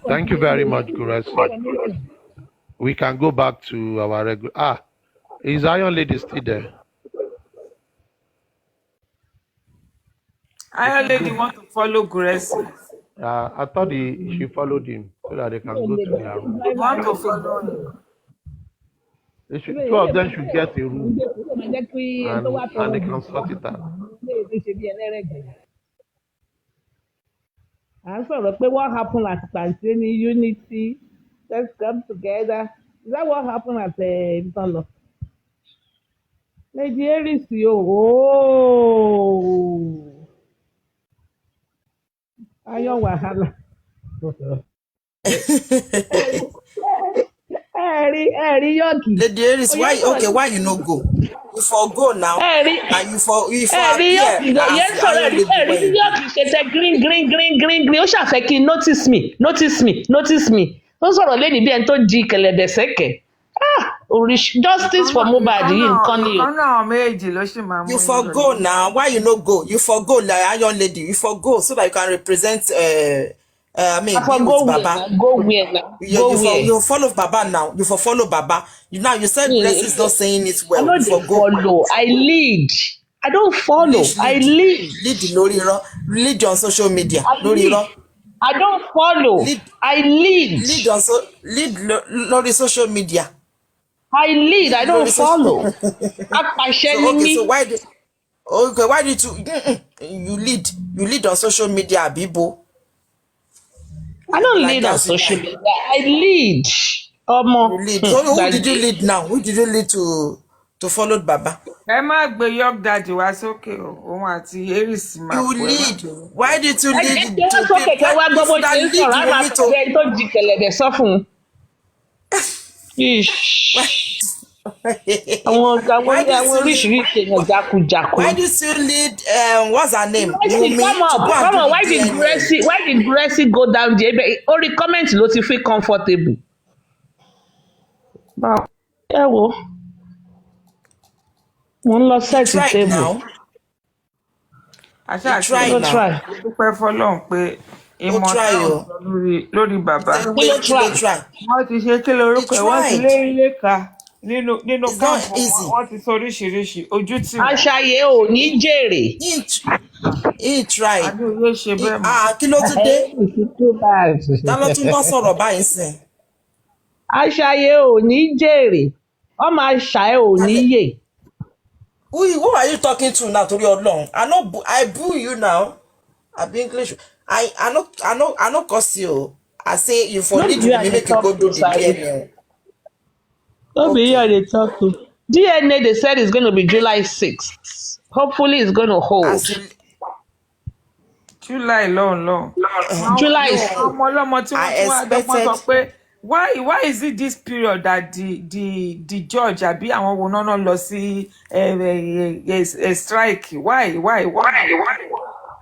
Thank you very much, Guresi. We can go back to our regular. Is Iron Lady still there? Iron Lady want to follow Guresi. I thought she followed him so that they can go to their room. Want to follow him. Two of them should get a room and they can sort it out. What happened at Pantini Unity? Let's come together. Is that what happened at Ntolo? Lady Eris, oh, Ayo Wahala. Yoki. Lady Eris, why you no go? You for go now. And you for yes, sorry. Yoki said green. Ó ṣàfẹ́ kí notice me. Ó sọ̀rọ̀ lẹ́ni bí ẹni tó di kẹ̀lẹ̀bẹ̀ sẹ́kẹ̀. Justice for Mohbad yìí nǹkan ni o. You for go now. Why you no go? You for go like Iron Lady. You for go so that you can represent Baba. Go where now? You follow Baba now. You for follow Baba. You said Blessing is not saying it well. I don't follow. I lead. I don't follow. I lead. Lead on social media. I don't follow. I lead. Lead on social media. I lead. I don't follow. So why did you lead? You lead on social media, Abibo. I don't lead on social media. I lead. You lead. So who did you lead now? Who did you lead to follow Baba? Ẹ má gbé York Daddy wá sókè o. Òun àti Eris máa You lead. Why did you lead to Why did you lead what's her name? Come on. Why did Gracie go down there? Only comment ló ti feel comfortable. Yeah, well. One lọ set the table. Try. Dúpẹ́ fọ́lọ́run pé ìmọ̀ lórí bàbá. Wọ́n ti ṣe kí lorúkọ ẹ̀ wọ́n ti lé ka nínú káàpù wọ́n ti sọ oríṣiríṣi ojú tí wọ́n. Àṣàyè ò ní jèrè. He tried. Adúlé ṣe bẹ́ẹ̀ mọ́. Kí ló tún dé? Ta ló tún bọ́ sọ̀rọ̀ báyìí sìn? Àṣàyè ò ní jèrè. Ọmọ àṣàyè ò ní yè. Who are you talking to now, Tori Odlong? I boo you now. I be English. I no curse you. I say you for need to make you go do the DNA. Don't be here they talk to. DNA they said it's going to be July 6th. Hopefully it's going to hold. July long. July. I expected. Why is it this period that the judge àbí àwọn wo náà lọ sí strike? Why?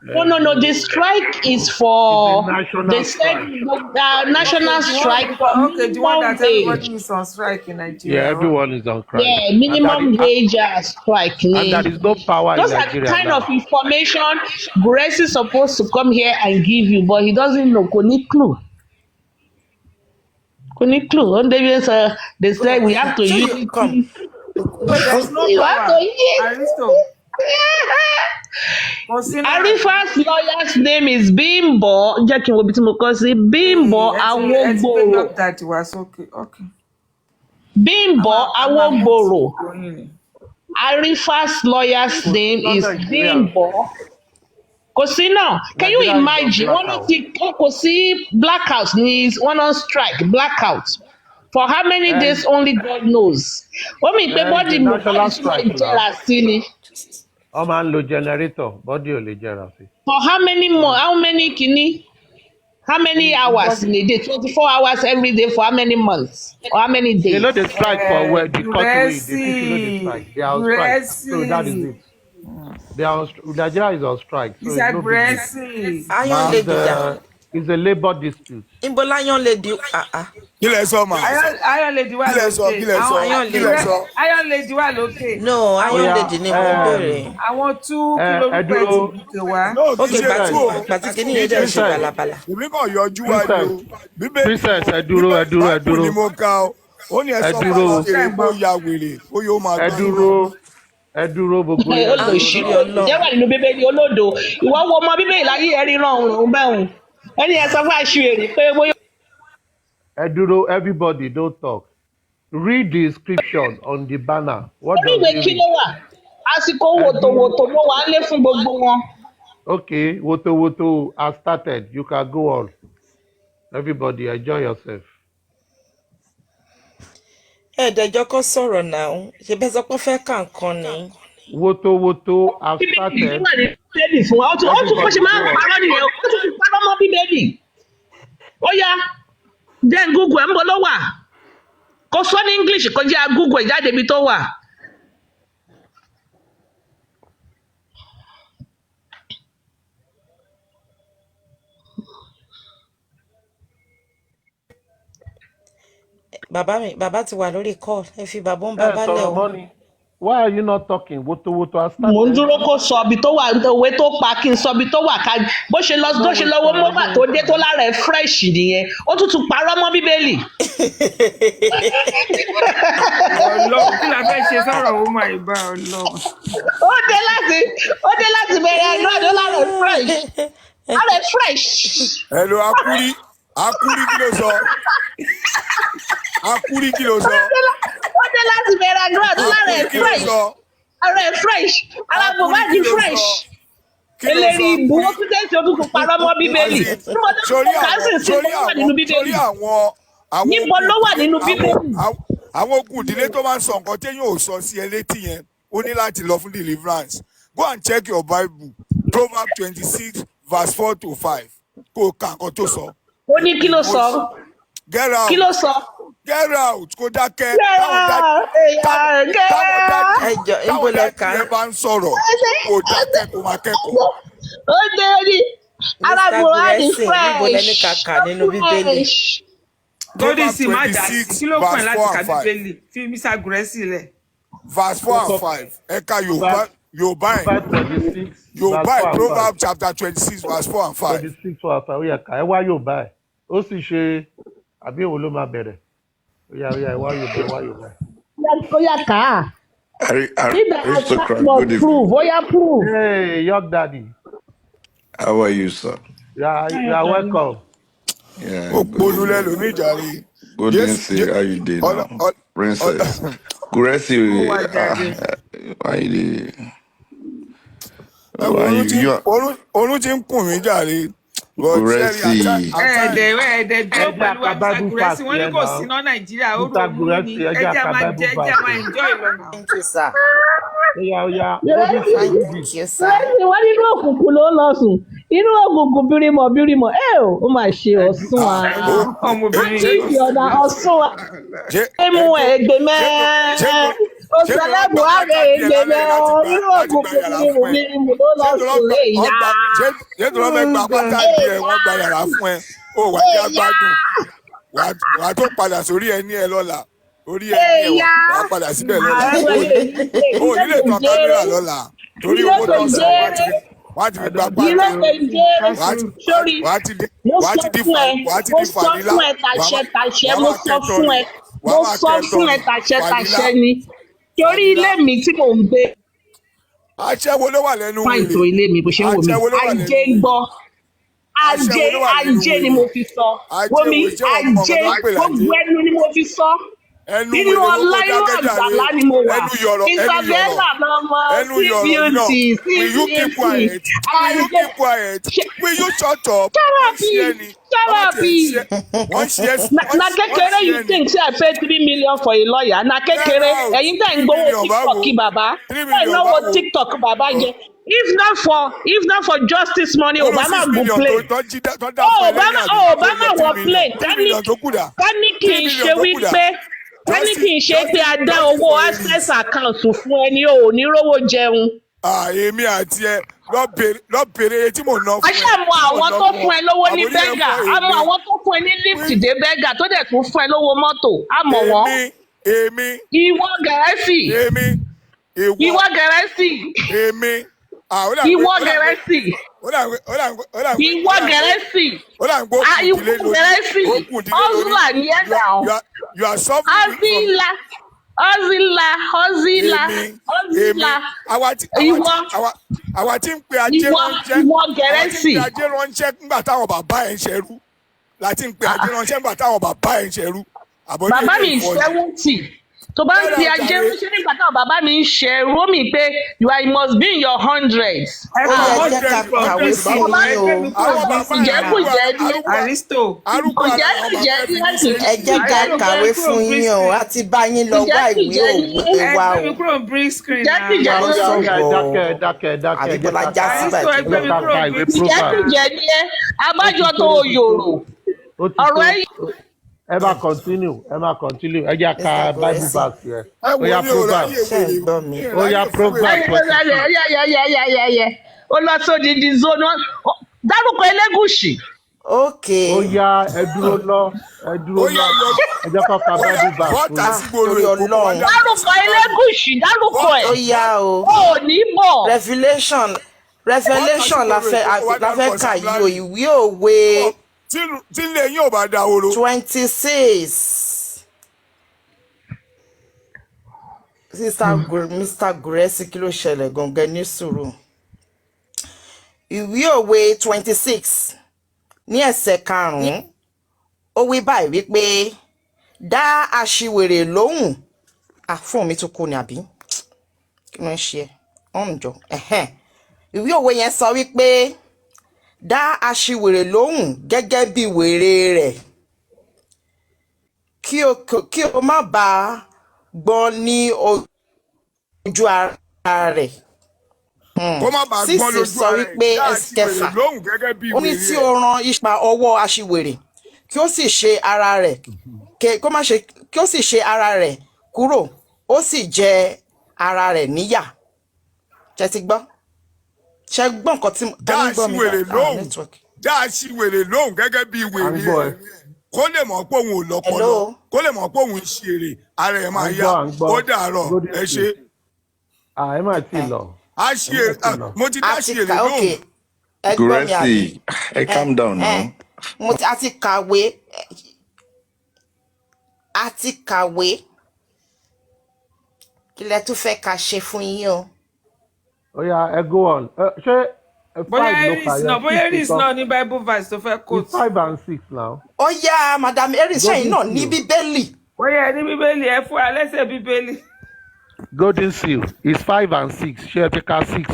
No. The strike is for the national strike. Okay, the one that everybody is on strike in Nigeria. Yeah, everyone is on strike. Yeah, minimum wage strike. And there is no power Those in Nigeria. Those are the kind of information Grace is supposed to come here and give you, but he doesn't know. Kò ní clue. They say we have to use it. There's no power. Arifa's lawyer's name is Bimbo. Bimbo Awogboro. Bimbo Awogboro. Arifa's lawyer's name is Bimbo. Now, can you imagine? Blackout needs one on strike. Blackout. For how many days only God knows. What mean body national strike? Man lo generator, body o le jera. For how many more? How many kini? How many hours in a day? 24 hours every day for how many months? Or how many days? They know they strike for where the country is. They are on strike. So that is it. Nigeria is on strike. So it's aggressive. It's a labor dispute. Ibo lion lady kí lẹ sọ mà Iron Lady wà kí lẹ sọ lókè. kí lẹ sọ kí lẹ sọ. Iron Lady wà lókè. no iron Oya, lady ni mo ń bèrè. Àwọn tú kí ẹ lorúkọ ẹ̀ dúró. ti gòkè wá. no kì ok í ṣe tú o gbàtí kìíní yẹn dẹ̀ ṣe balabala. èmi kàn yọjú wá ni o bíbélì Princess, ẹ dúró, ẹ dúró, ẹ báàbù ni dúró. mo ka o ó ní ẹ Ẹ sọ dúró. fún àṣírí kó ya wèrè ó yóò máa Ẹ gbọ́. dúró. Ẹ dúró gbogbo yẹn. olóṣì Torí Ọlọ́run. jẹ́ wà nínú bíbélì olódo ìwọ wo ọmọ bíbélì láyé ẹ ríran òun bẹ́hùn ẹni ẹ sọ fún àṣìírí pé bóyá Ẹ dúró, everybody don't talk. Read the inscription on the banner. What does oníwèé it kí ló read? wà àsìkò wòtòwòtò ló wà ń lé fún gbogbo wọn. Okay, Woto has started. You can go on. Everybody, enjoy yourself. ẹ̀ẹ́dẹ̀jọ́ kọ́ sọ̀rọ̀ náà ṣe bẹ́ẹ̀ sọ pé fẹ́ kà nǹkan ni. Woto has bíbélì started. wà ní bíbélì fún wa ó tún bó ṣe máa ń parọ́ nìyẹn ó tún fi parọ́ mọ́ bíbélì. ó yá jẹ́ google ẹ̀ ń bọ̀ ló wà kó sọ ní english kó jẹ́ google ẹ̀ jáde ibi tó wà. bàbá ti wà lórí call ẹ fi bàbá ń bàbá lẹ̀ o. Money. Why are you not talking? Woto has mò ń started. dúró kó sọ ibi tó wà òwe tó pa kí n sọ ibi tó wà ká bó ṣe lọ́wọ́ mọ́bà tó dé tó lára ẹ̀ fresh nìyẹn ó tún tún parọ́ mọ́ bíbélì. Ọlọ́run kí la fẹ́ ṣe sọ̀rọ̀ ó máa ìbá Ọlọ́run. ó dé láti bẹ̀rẹ̀ ẹ̀rọ àdó lára ẹ̀ fresh. ẹ lo akúrí kí ló sọ akúrí kí ló sọ ó dé láti bẹ̀rẹ̀ ẹ̀rọ àdó lára ẹ̀ akúrí kí ló sọ ara ẹ̀ fresh ara Mohbad fresh kí ló eléri sọ ìbú ó tún tẹ̀ sí ó tún tún parọ́ mọ́ bíbélì sórí níbo ló wà nínú bíbélì àwọn níbo ló wà nínú bíbélì. àwọn ogun ìdílé tó máa ń sọ nǹkan téèyàn ò sọ sí ẹ létí yẹn ó ní láti lọ fún deliverance go and check your bible Proverbs 26 verse 4-5 kó o kà nǹkan tó sọ. ó ní kí ló sọ get out kí ló sọ. get out kó dákẹ́ ẹjọ ibo lẹ kà táwọn dájú ẹ bá ń sọ̀rọ̀ kó dákẹ́ kó máa kẹ́kọ̀ọ́. ó dé ní ara Mohbad níbo lẹni kàkà nínú bíbélì. fresh. Lórí sì má dà sí kí ló pọ̀ láti ka 26 verse 4 and 5. bíbélì fi Mr. Gúrẹ́sì lẹ̀. verse 4 and 5 ẹ̀ka yorùbá ẹ̀ Proverbs 26. yorùbá verse ẹ̀ 4 and 5. Proverbs chapter 26 verse 4 and 5. 26 for àfà ó yẹ ká ẹ wá Yorùbá ẹ ó sì ṣe àbí èwo ló máa bẹ̀rẹ̀ ó yá ẹ wá Yorùbá. ó yá ká á. nígbà Aristocrat, must good evening. prove ó yá prove. Hey, young daddy, How are you, sir? you are welcome. Yeah. ó polú lẹ́nu níjàre. Good evening, sir. How you doing now? Princess. Guresi, how you doing? Orun ti ń kùn mí jàre. Guresi. ẹ̀ẹ́dẹ̀ dúró pẹ̀lú Ẹja Mr. Bible Gúrẹ́sì fast wọ́n ní yẹn kò náà. síná Nàìjíríà ó Mr. ronú ní Gúrẹ́sì, ẹja ẹja máa Bible jẹ fast ẹja máa yẹn. enjoy lọ́nà. thank you sir. Ó yá. thank you sir. lẹ́yìn wọ́n nínú òkùnkùn ló ń lọ sùn inú òkùnkùn bírímọ̀ ó mà ṣe ọ̀sùn wa Ọmọbìnrin kíkì ọ̀nà ọ̀sùn wa ẹ̀mú ẹ̀gbẹ̀mẹ́ ó sẹlẹ̀bù ààrẹ ẹ̀gbẹ̀mẹ́ inú òkùnkùn bírímọ̀ ló lọ sùn lè yá. ṣé tó lọ́ fẹ́ gba pátá ìdí ẹ̀ wọ́n gba yàrá fún ẹ ó wà ní agbádùn wà á tó padà sórí ẹni ẹ lọ́la orí ẹni ẹ wà á padà síbẹ̀ lọ́la ó nílé tán kámẹ́rà lọ́la torí owó tó ń sọ wọ́n á ti fi gba pátá wà á ti di fànílà mo sọ fún ẹ tàṣẹ ni torí ilé mi tí mò ń gbé aṣẹ́wó ló wà lẹ́nu fáìn tó ilé mi bó ṣe ń wò mí ajé ń gbọ́ ajé ni mo fi sọ wò mí ajé gbogbo ẹnu ni mo fi sọ nínú ọlá inú àgbàlá ni mo wà Isabella lọmọ sí beauty sí beauty will you shut up na kékeré you think say I pay 3 million for a lawyer na kékeré ẹ̀yin tẹ́ ń gbowó TikTok bàbá ẹ̀ náwó TikTok bàbá jẹ if not for justice money Obama go play Obama wọ play tani kì í ṣe wípé tani kì í ṣe pé a dá owó access account fún ẹni ò ní rówó jẹun. èmi àti ẹ lọ bèrè tí mò ń ná a fún ẹ. ṣáà mọ àwọn tó fún ẹ lówó ní bẹ́gà a mọ àwọn tó fún ẹ ní lift dé bẹ́gà tó dẹ̀ tún fún ẹ lówó mọ́tò a mọ̀ wọ́n. èmi ìwọ Gẹ̀rẹ́sì. ìwọ Gẹ̀rẹ́sì. ìwọ Gẹ̀rẹ́sì. ìwọ Gẹ̀rẹ́sì. ìwọ Gẹ̀rẹ́sì. ọ̀zùlà ni ẹ̀ dà ọ́. ọ̀zìlà. àwa tí ń pe ajé ránṣẹ́ ìwọ Gẹ̀rẹ́sì. ajé ránṣẹ́ nígbà táwọn bàbá ẹ̀ ń ṣerú láti ń pe ajé ránṣẹ́ nígbà táwọn bàbá ẹ̀ ń ṣerú. bàbá mi 70 tó bá ń fi ajé ránṣẹ́ nígbà táwọn bàbá mi ń ṣerú ó mi pé you must be in your hundreds. ìjẹ́kùjẹ́ ní Aristo. ìjẹ́kùjẹ́ ní láti. ẹ jẹ́ ká kàwé fún yín o a ti bá yín lọ wá ìwé òwe wa o. ìjẹ́kùjẹ́ ní ẹ abájọ tó yòrò ọ̀rọ̀ ẹ̀. ẹ máa continue ẹ jẹ́ ká bible verse yẹn ó yá proverbs ó lọ sódìdí zone dárúkọ Elégùṣì. ok ó yá ẹ dúró lọ ẹ jẹ́ ká bible verse dárúkọ Elégùṣì dárúkọ ẹ̀ ó yá o ó ní bọ̀. revelation la fẹ́ kà yìí o ìwé òwe. tí ilé yín ò bá da oro. 26. Mr. Guresi kí ló ṣẹlẹ̀ gangan ní sùúrù. Ìwé òwe 26 ní ẹsẹ̀ 5 ó wí báyìí wípé dá aṣiwèrè lóhùn. Fún mi tó kú ni àbí kí ló ń ṣe ọ̀njọ́. Ìwé òwe yẹn sọ wípé dá aṣiwèrè lóhùn gẹ́gẹ́ bí wèrè rẹ̀ kí o má bàa gbọ́n ní ojú ara rẹ̀. kó má bàa gbọ́n lójú ara rẹ̀ dá aṣiwèrè lóhùn gẹ́gẹ́ bí wèrè rẹ̀. ó ní tí o ran ipa ọwọ́ aṣiwèrè kí ó sì ṣe ara rẹ̀ kí ó sì ṣe ara rẹ̀ kúrò ó sì jẹ ara rẹ̀ níyà. ṣé ti gbọ́? ṣe gbọ́ nǹkan tí dá aṣiwèrè lóhùn gẹ́gẹ́ bí wèrè rẹ̀ kó lè mọ̀ pé òun ò lọ́pọlọ kó lè mọ̀ pé òun ń ṣeré ara ẹ̀ máa yá ó dàárọ̀ ẹ ṣe. ẹ má ti lọ. mo ti dá aṣiwèrè lóhùn. Guresi ẹ calm down now. a ti kàwé kí lẹ tún fẹ́ ká ṣe fún yín o. Oh yeah, go on. Ṣé 5 bóyá Eris náà ní Bible verse tó fẹ́ quote. It's 5 and 6 now. Ó yá Madam Eris ṣẹ́yìn náà ní Bíbélì. Bóyá ní Bíbélì ẹ fún alẹ́sẹ̀ Bíbélì. Golden seal is 5 and 6. Ṣé ẹ fi ka 6?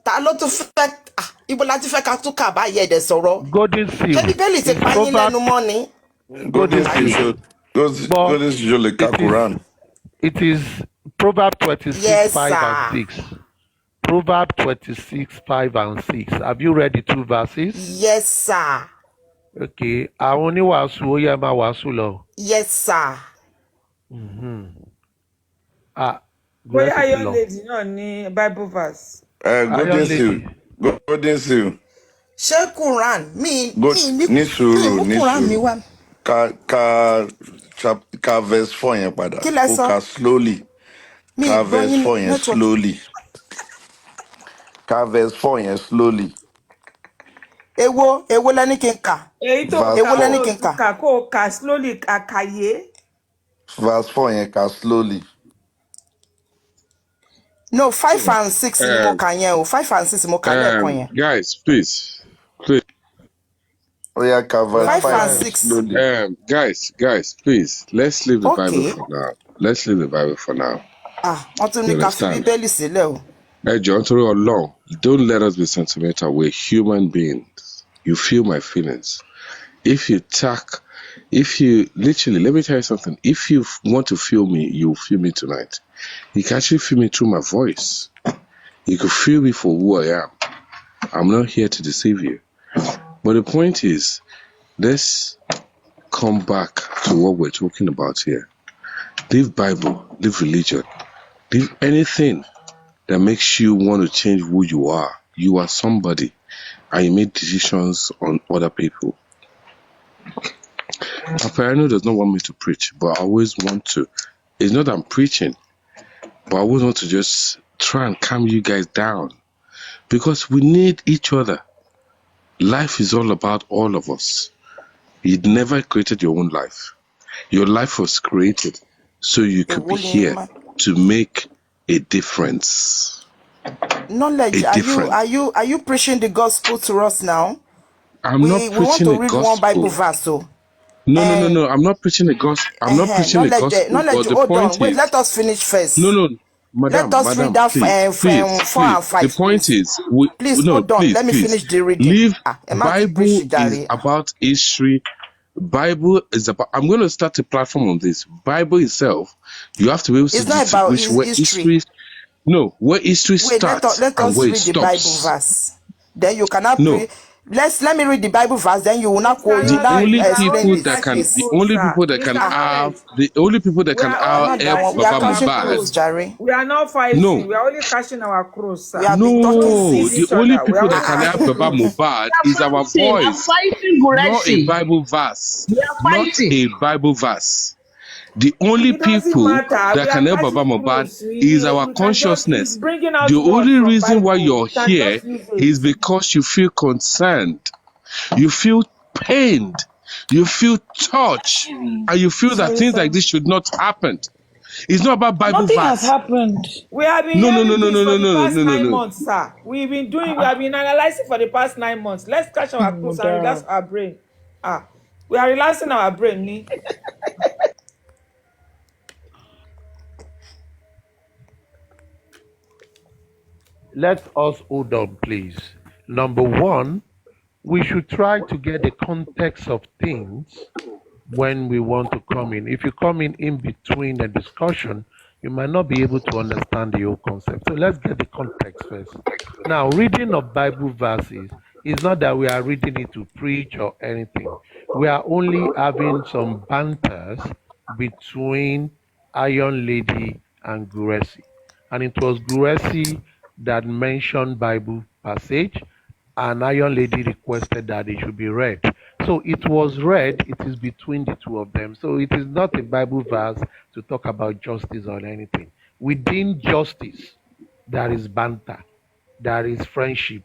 Ta ló tún fẹ́ ibo la ti fẹ́ ká tún kà báyìí ẹ̀dẹ̀ sọ̀rọ̀. Golden seal. Ṣé Bíbélì ti pa yín lẹ́nu mọ́ ni? Golden seal ṣe ka Quran. It is Proverbs 26, yes, 5 and 6. Proverbs 26, 5 and 6. Have you read the 2 verses? Yes, sir. Okay. Àwọn oníwàásù ó yẹ máa wàásù lọ. Yes, sir. Bóyá Iron Lady náà ní Bible verse. Golden seal. Ṣé Quran mi ní sùúrù. Ka verse 4 yẹn padà. Kí lẹ sọ? Ka slowly. Ka verse 4 yẹn slowly. Ka verse 4 yẹn slowly. Èwo lẹ́ni kí n kà. Èyí tó kà kó o kà slowly àkàyé. Verse 4 yẹn kà slowly. No, 5 and 6 ni mo kà yẹn o. 5 and 6 mo kà lẹ́ẹ̀kan yẹn. Guys, please. Oh yeah, cover 5 and 6. Guys, please. Let's leave the Bible for now. Let's leave the Bible for now. Wọ́n tún ní ká fi Bíbélì sílẹ̀ o. John, torí Ọlọ́run, don't let us be sentimental. We're human beings. You feel my feelings. If you literally, let me tell you something. If you want to feel me, you'll feel me tonight. You can actually feel me through my voice. You can feel me for who I am. I'm not here to deceive you. But the point is, let's come back to what we're talking about here. Leave Bible, leave religion, leave anything that makes you want to change who you are. You are somebody, and you make decisions on other people. Paparano does not want me to preach, but I always want to. It's not that I'm preaching, but I always want to just try and calm you guys down, because we need each other. Life is all about all of us. You never created your own life. Your life was created so you could be here to make a difference. Knowledge. Are you preaching the gospel to us now? I'm not preaching the gospel. We want to read one Bible verse, so. No. I'm not preaching the gospel. I'm not preaching the gospel. Knowledge. Hold on. Wait, let us finish first. No, madam. Let us read that please. 4 and 5. The point is, hold on. Let me finish the reading. Bible is about history. Bible is about. I'm going to start a platform on this. Bible itself, you have to be able to distinguish where history. No, where history starts. Let us read the Bible verse. Then you cannot. No. Let me read the Bible verse. Then you will not quote. The only people that can help Baba Mohbad. We are not fighting. No. We are only catching our cross. The only people that can help Baba Mohbad is our voice, not a Bible verse. Not a Bible verse. The only people that can help Baba Mohbad is our consciousness. The only reason why you're here is because you feel concerned, you feel pained, you feel touched, and you feel that things like this should not happen. It's not about Bible Nothing verse. has happened. We have been for the past 9 months, sir. We have been analyzing for the past 9 months. Let's catch our clothes and relax our brain. We are relaxing our brain. Let us hold on, please. Number one, we should try to get the context of things when we want to come in. If you come in between the discussion, you might not be able to understand the whole concept. So let's get the context first. Now, reading of Bible verses is not that we are reading it to preach or anything. We are only having some banters between Iron Lady and Guresi. And it was Guresi that mentioned Bible passage, and Iron Lady requested that it should be read. So it was read, it is between the two of them. So it is not a Bible verse to talk about justice or anything. Within justice, there is banter, there is friendship,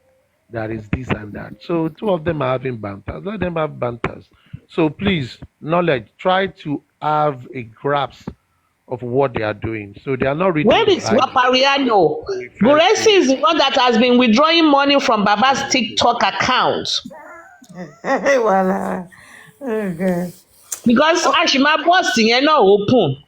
there is this and that. So two of them are having banters. Let them have banters. So please, knowledge, try to have a grasp of what they are doing. So they are not reading. Where is Papariano? Guresi is the one that has been withdrawing money from Baba's TikTok account. Because Ashima posting and not open.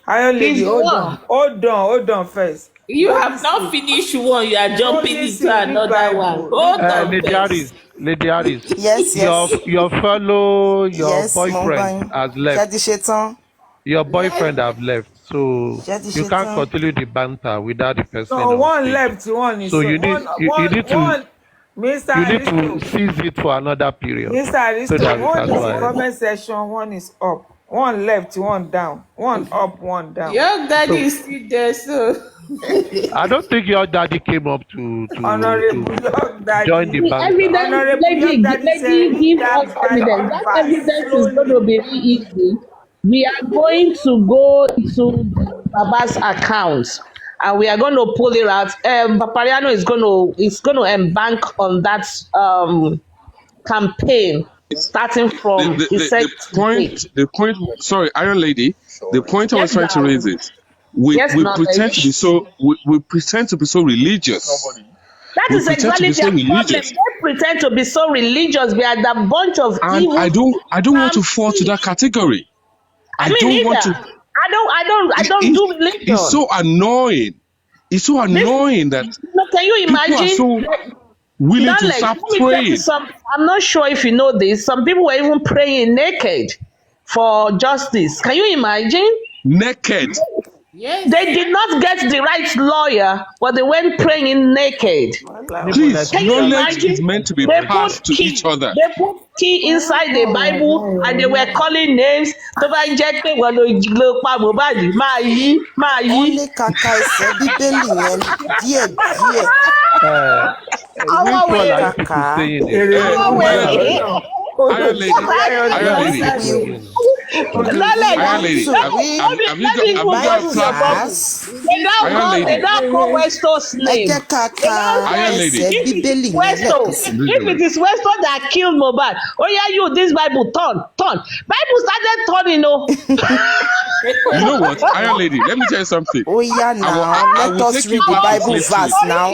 Iron Lady, hold on first. You have not finished one. You are jumping into another one. Hold on, Lady Harris. Yes. Your boyfriend has left. Your boyfriend have left, so you can't continue the banter without the person. No, one left, one is. So you need to seize it for another period. Mr. Aristo, one is in comment section, one is up. One left, one down. One up, one down. Your daddy is still there, so. I don't think your daddy came up to join the banter. Lady, give us evidence. That evidence is going to be really easy. We are going to go to Baba's account and we are going to pull it out. Papariano is going to embank on that campaign starting from the point. Sorry, Iron Lady. The point I was trying to raise is we pretend to be so religious. That is exactly their problem. They pretend to be so religious. We are the bunch of evil. I don't want to fall to that category. I don't do religion. It's so annoying. It's so annoying that can you imagine? People are so willing to stop praying. I'm not sure if you know this. Some people were even praying naked for justice. Can you imagine? Naked. Yes. They did not get the right lawyer, but they went praying naked. Please, Can you knowledge is imagine? meant to be They passed put to each key. other. They put key inside the Bible and they were calling names. Tó bá jẹ́ pé wọ́n ló pa Mohbad, máa yí. Wọ́n ní kàkà ẹsẹ̀ Bíbélì yẹn díẹ̀díẹ̀. Àwọn Which one wèrè. are you people Kàkà. saying it? Àwọn wèrè. Iron Lady, Knowledge. Lady, have you Let me got a go to your platform? Bible. They now call Westo's Ẹ name. jẹ́ kàkà Iron Lady. ẹsẹ̀ Bíbélì yẹn Westo, lẹ́ẹ̀kan sí. if it is Westo that killed Mohbad, oh yeah, you this Bible turn. Bible started turning, You know what, Iron Lady? Let me tell you something. Oh yeah, now I let will us take read you the back to Bible slave verse trade. now.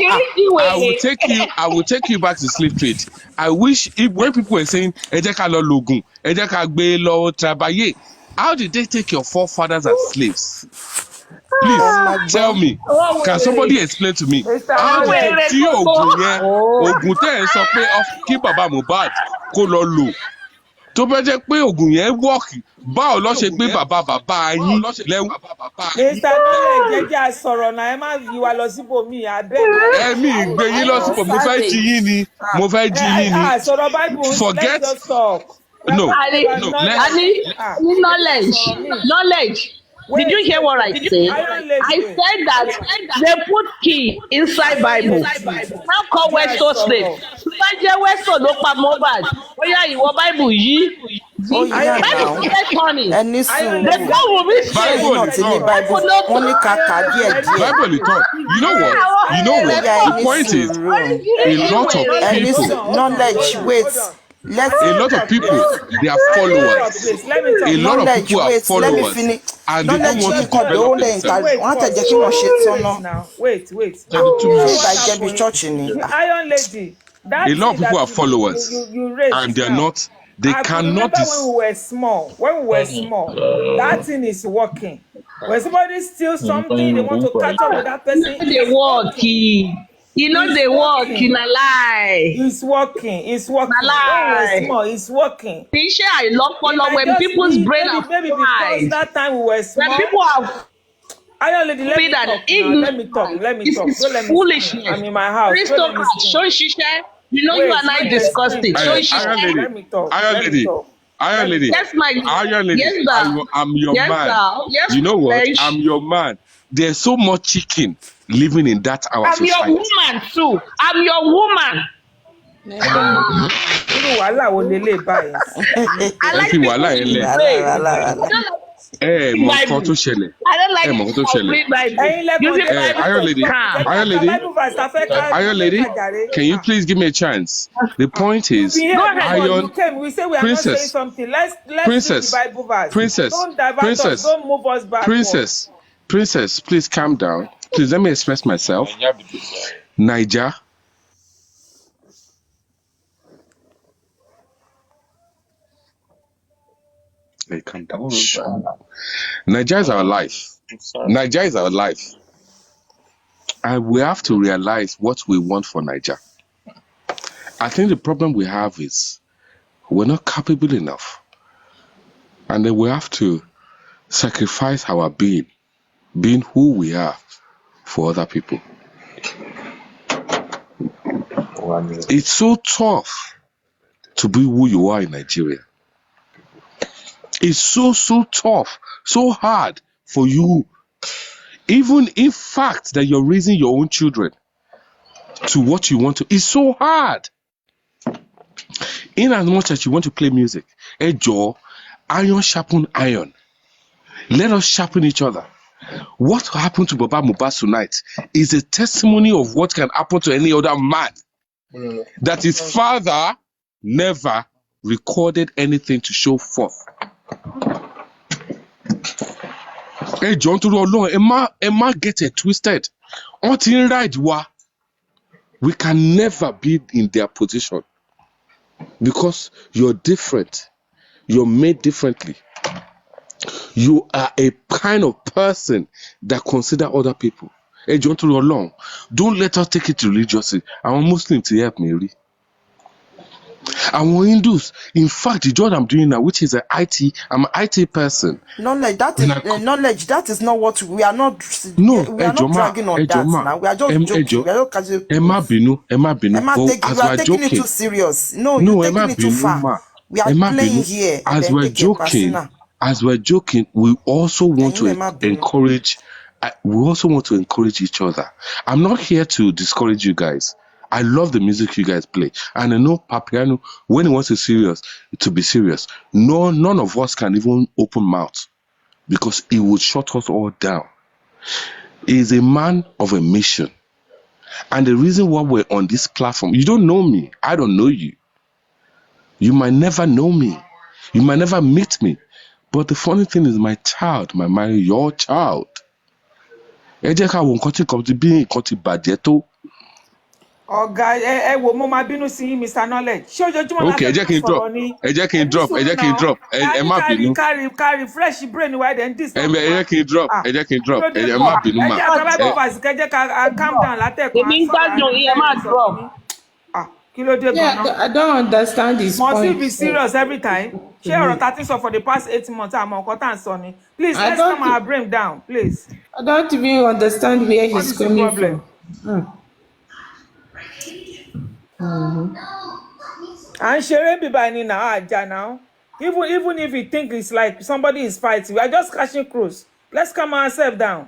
I will take you back to slave trade. I wish when people were saying ẹ jẹ́ ká lọ lògùn, ẹ jẹ́ ká gbé lọ travailler, how did they take your forefathers as slaves? Please tell me. Can somebody explain to me? How did they tí oògùn yẹn, oògùn tẹ́ ẹ sọ pé kí bàbá Mohbad kó lọ lò? Tó bá jẹ́ pé oògùn yẹn wọ́ọ̀kì, báwo lọ ṣe pé bàbá yín lẹ́wọ̀n? Mr. Knowledge jẹ́jẹ́ àsọ̀rọ̀ náà ẹ má yí wa lọ síbòmíì abẹ́. Ẹ̀mí ìgbé yín lọ́sibò, mo fẹ́ jí yín ni. Àsọ̀rọ̀ Bible Forget. let's just talk. No. Knowledge. Did you hear what I said? I said that they put key inside Bible. Now call Westo's name. Bájẹ́ Westo ló pa Mohbad. Bóyá ìwọ Bible yìí. Bible started turning. Ẹni sùn. The God will be straight. Bible Náà ti ní Bible. Wọ́n ní kàkà díẹ̀díẹ̀. Bible is taught. You know what? The point is, a lot of Ẹni people, sùn. Knowledge wait. a lot of people, they are followers. A lot of people are followers, and they don't want to develop themselves. Wọ́n á tẹ̀jẹ́ kí wọ́n ṣe tọ́nà. Wait. Ṣé ìbàjẹ́ bí chọ́ọ̀chì ni? Iron Lady. A lot of people are followers, and they're not. They cannot. When we were small, that thing is working. When somebody steals something, they want to catch up with that person. They work. You know they work in a lie. It's working. A lie. When we were small, it's working. I love follow when people's brain are maybe because that time we were small. When people are Iron Lady, let me talk. It's foolishness. I'm in my house. You know you and I discussed it. Iron Lady. Yes, my Iron Lady. Yes, sir. I'm your Yes, man. sir. Yes, you know what? please. I'm your man. There's so much chicken living in that our I'm society. your woman too. I'm your woman. Irú wàhálà wo lélẹ̀ báyìí? I like Ẹ fi people wàhálà yẹn lẹ̀. Mọ nǹkan tó ṣẹlẹ̀. I don't like Mọ nǹkan tó ṣẹlẹ̀. Iron Lady, can you please give me a chance? The point is, Iron Princess, Princess, please calm down. Please let me express myself. Niger. Niger is our life. Niger is our life. And we have to realize what we want for Niger. I think the problem we have is we're not capable enough. And then we have to sacrifice our being who we are for other people. It's so tough to be who you are in Nigeria. It's so tough, so hard for you, even in fact that you're raising your own children to what you want to. It's so hard. In as much as you want to play music, Joe, iron sharpen iron. Let us sharpen each other. What happened to Baba Mohbad tonight is a testimony of what can happen to any other man. That his father never recorded anything to show forth. John to Lord, Emma get it twisted. Until right, we can never be in their position because you're different. You're made differently. You are a kind of person that consider other people. John to Lord, don't let us take it religiously. I'm a Muslim to help me. Àwọn Hindus, in fact, the job I'm doing now, which is I'm an IT person. Knowledge, that is knowledge. That is not what we are not. No, we are not dragging on that now. We are just joking. We are just casual. Emma Binu. You are taking it too serious. No, you're taking it too far. We are playing here. As we're joking, we also want to encourage. We also want to encourage each other. I'm not here to discourage you guys. I love the music you guys play, and I know Papiano, when he wants to be serious. No, none of us can even open mouth because he would shut us all down. He is a man of a mission, and the reason why we're on this platform, you don't know me, I don't know you. You might never know me, you might never meet me, but the funny thing is, my child might marry your child. Ẹ jẹ́ ká wo nǹkan tí nǹkan ti bí nǹkan ti bàjẹ́ tó. Ọ̀gá ẹ wo mo máa bínú sí yín Mr. Knowledge. Ṣé ojoojúmọ́ láti sọ̀rọ̀ ni? Ẹ jẹ́ kí n drop. Ẹ má bínú. Kárí fresh brain wa then this. Ẹ jẹ́ kí n drop. Ẹ má bínú mà. Ẹ jẹ́ àtàwọn ẹ̀kọ́ fàṣì kẹ́jẹ́ ká calm down látẹ̀kọ́. Èmi ń gbádùn yín, ẹ má drop. Kí ló dé gan-an? I don't understand this point. Must we be serious every time? Ṣé ọ̀rọ̀ tá a ti sọ for the past 8 months àmọ́ nǹkan tá à ń sọ ni? Please let's calm our brain down, please. I don't even understand where he's coming from. And ṣeré bíbá ẹni náà àjà now. Even if you think it's like somebody is fighting, we are just catching cruise. Let's calm ourselves down.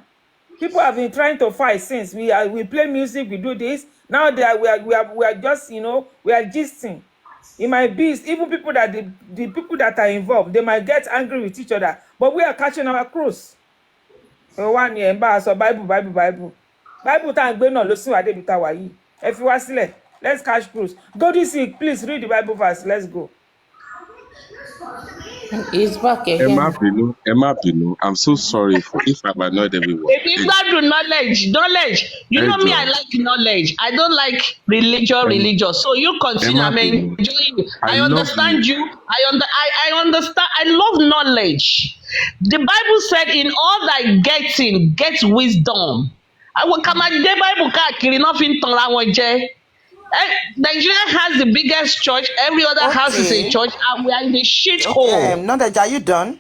People have been trying to fight since we play music, we do this. Now we are just we are gisting. It might be even people that the people that are involved, they might get angry with each other, but we are catching our cruise. One year Bible tá à ń gbé náà ló sún wa débi tá wà yìí. Ẹ fi wá sílẹ̀. Let's catch cruise. Go this week, please read the Bible verse. Let's go. He's back again. Emma Binu, I'm so sorry for if I've annoyed everyone. If you got knowledge. You know me, I like knowledge. I don't like religious. So you continue. I'm enjoying you. I understand you. I understand. I love knowledge. The Bible said, "In all thy getting, get wisdom." I will come at the Bible káàkiri nothing tan ra wọn jẹ. Nigeria has the biggest church. Every other house is a church, and we are in the shit hole. Knowledge, are you done?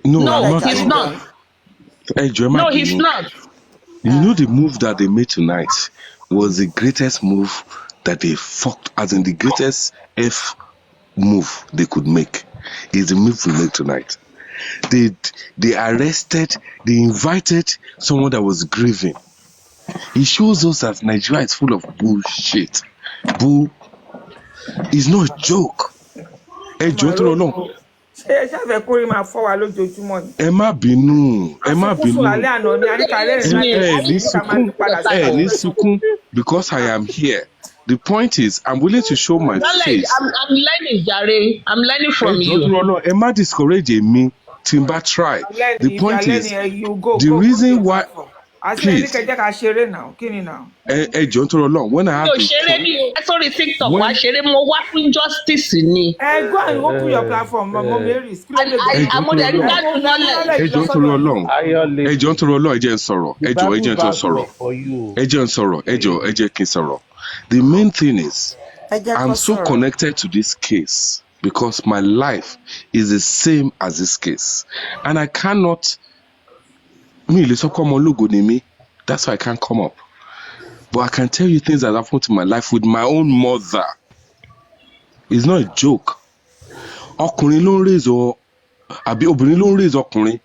No, he's not. No, he's not. You know the move that they made tonight was the greatest move that they fucked, as in the greatest F move they could make. Is the move we made tonight. They arrested, they invited someone that was grieving. It shows us that Nigeria is full of bullshit. It's not a joke. Ẹ jọ̀ọ́ tó lọ. Ṣé ṣàfẹ́ kórè máa fọ́ wa lójoojúmọ́ ni? Ẹ má bínú. Ẹ ní sunkún because I am here. The point is, I'm willing to show my face. I'm learning, Jare. I'm learning from you. Ẹ má discourage me tí n bá try. The point is, the reason why. Please. Ẹ jọ̀ọ́ tó lọ when I have to ṣeré ni o sorry TikTok wá ṣeré mo wá fún justice ni. Go and open your platform Mama Mary. Ẹ jọ̀ọ́ tó lọ ẹ jọ̀ọ́ tó lọ ẹ jẹ́ n sọ̀rọ̀ ẹ jẹ́ kí n sọ̀rọ̀. The main thing is I'm so connected to this case because my life is the same as this case and I cannot. That's why I can't come up. But I can tell you things that happened to my life with my own mother. It's not a joke. Ọkùnrin ló ń raise àbí obìnrin ló ń raise ọkùnrin.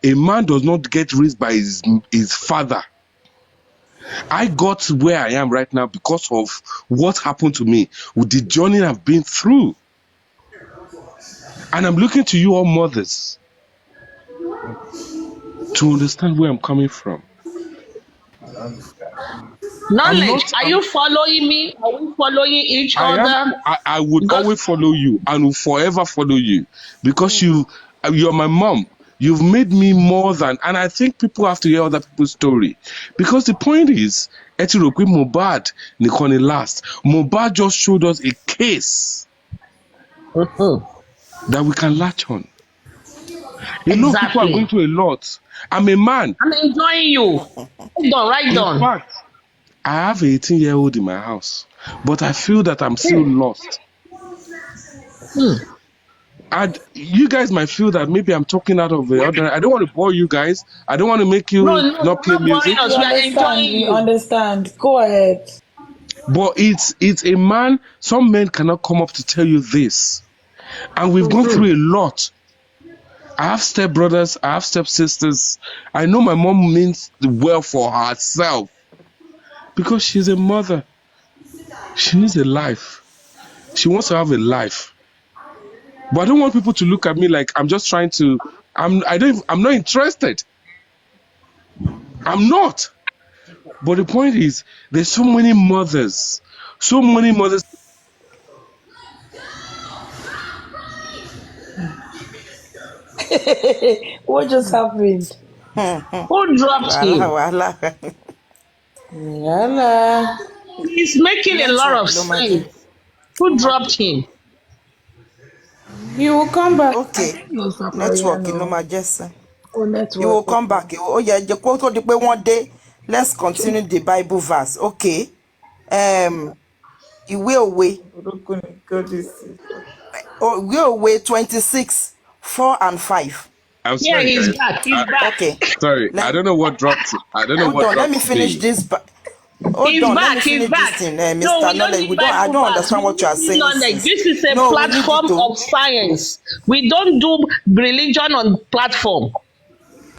A man does not get raised by his father. I got where I am right now because of what happened to me with the journey I've been through. And I'm looking to you all mothers to understand where I'm coming from. Knowledge, are you following me? Are we following each other? I would always follow you and will forever follow you because you're my mom. You've made me more than, and I think people have to hear other people's story. Because the point is, Mohbad Nikoni last. Mohbad just showed us a case that we can latch on. You know, people are going through a lot. I'm a man. I'm enjoying you. Right on. In fact, I have an 18-year-old in my house. but I feel that I'm still lost. And you guys might feel that maybe I'm talking out of the ordinary. I don't want to bore you guys. I don't want to make you not play music. We understand. Go ahead. But it's a man. Some men cannot come up to tell you this, and we've gone through a lot. I have stepbrothers. I have stepsisters. I know my mom means well for herself because she's a mother. She needs a life. She wants to have a life. But I don't want people to look at me like I'm just trying to. I'm not interested. I'm not. But the point is, there's so many mothers. What just happened? Who dropped him? He's making a lot of sense. Who dropped him? He will come back. Okay. Network, You will come back. Oh yeah, one day. Let's continue the Bible verse. Okay. Ìwé Òwe 26, 4 and 5. I'm sorry. Yeah, he's back. Okay. Sorry, I don't know what dropped. Let me finish this. He's back. Mr. Knowledge. I don't understand what you are saying. This is a platform of science. We don't do religion on platform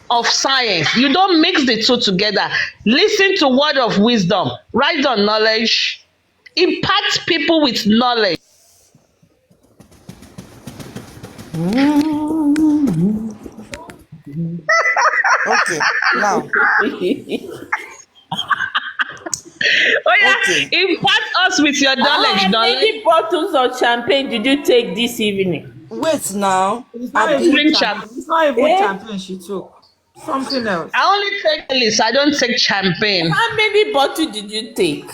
of science. You don't mix the two together. Listen to word of wisdom. Write on knowledge. Impact people with knowledge. Okay, now. Oh yeah, impact us with your knowledge. How many bottles of champagne did you take this evening? Wait now. It's not even champagne she took. Something else. I only take Ellis. I don't take champagne. How many bottles did you take?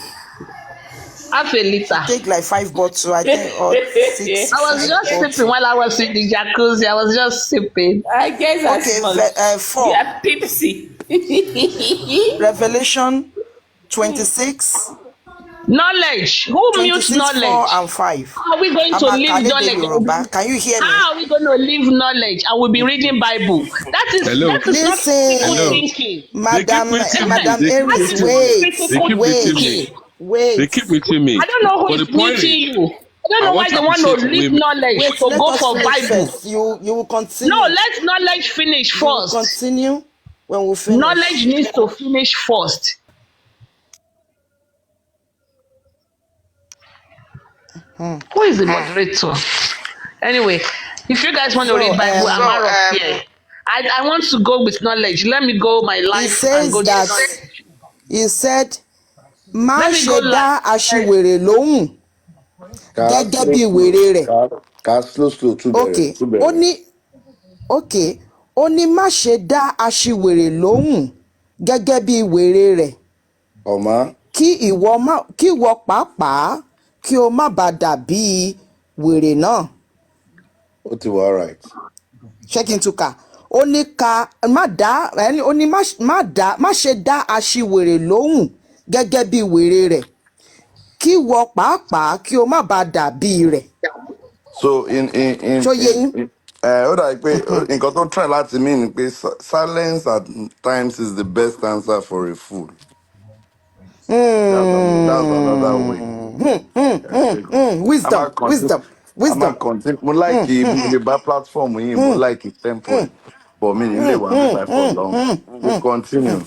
Half a liter. Take like 5 bottles, I think, or 6. I was just sipping while I was in the jacuzzi. I was just sipping. I guess I smell 4. Yeah, Pepsi. Revelation 26. Knowledge. Who mutes knowledge? 4 and 5. How are we going to live knowledge? Can you hear me? How are we going to live knowledge? I will be reading Bible. That is not people thinking. Madam Aries, wait. They keep meeting me. I don't know who is meeting you. I don't know why they want to leave knowledge to go for Bible. You will continue. No, let knowledge finish first. Continue when we finish. Knowledge needs to finish first. Who is the moderator? Anyway, if you guys want to read Bible, I'm out of here. I want to go with knowledge. Let me go my life. He says that. He said, má ṣe dá aṣiwèrè lóhùn gẹ́gẹ́ bí wèrè rẹ̀. Ó ní má ṣe dá aṣiwèrè lóhùn gẹ́gẹ́ bí wèrè rẹ̀. Kí ìwọ pàápàá kí o má bàa dàbí wèrè náà. Ó ti wà right. Ṣé kí n tún kà? Ó ní má ṣe dá aṣiwèrè lóhùn gẹ́gẹ́ bí wèrè rẹ̀. Kí ìwọ pàápàá kí o má bàa dàbí rẹ̀. So ó dàbí pé nǹkan tó try láti mean ni pé silence at times is the best answer for a fool. That's another way. Wisdom. Mo like the platform yìí, mo like tempo. But me in the one for long. We'll continue.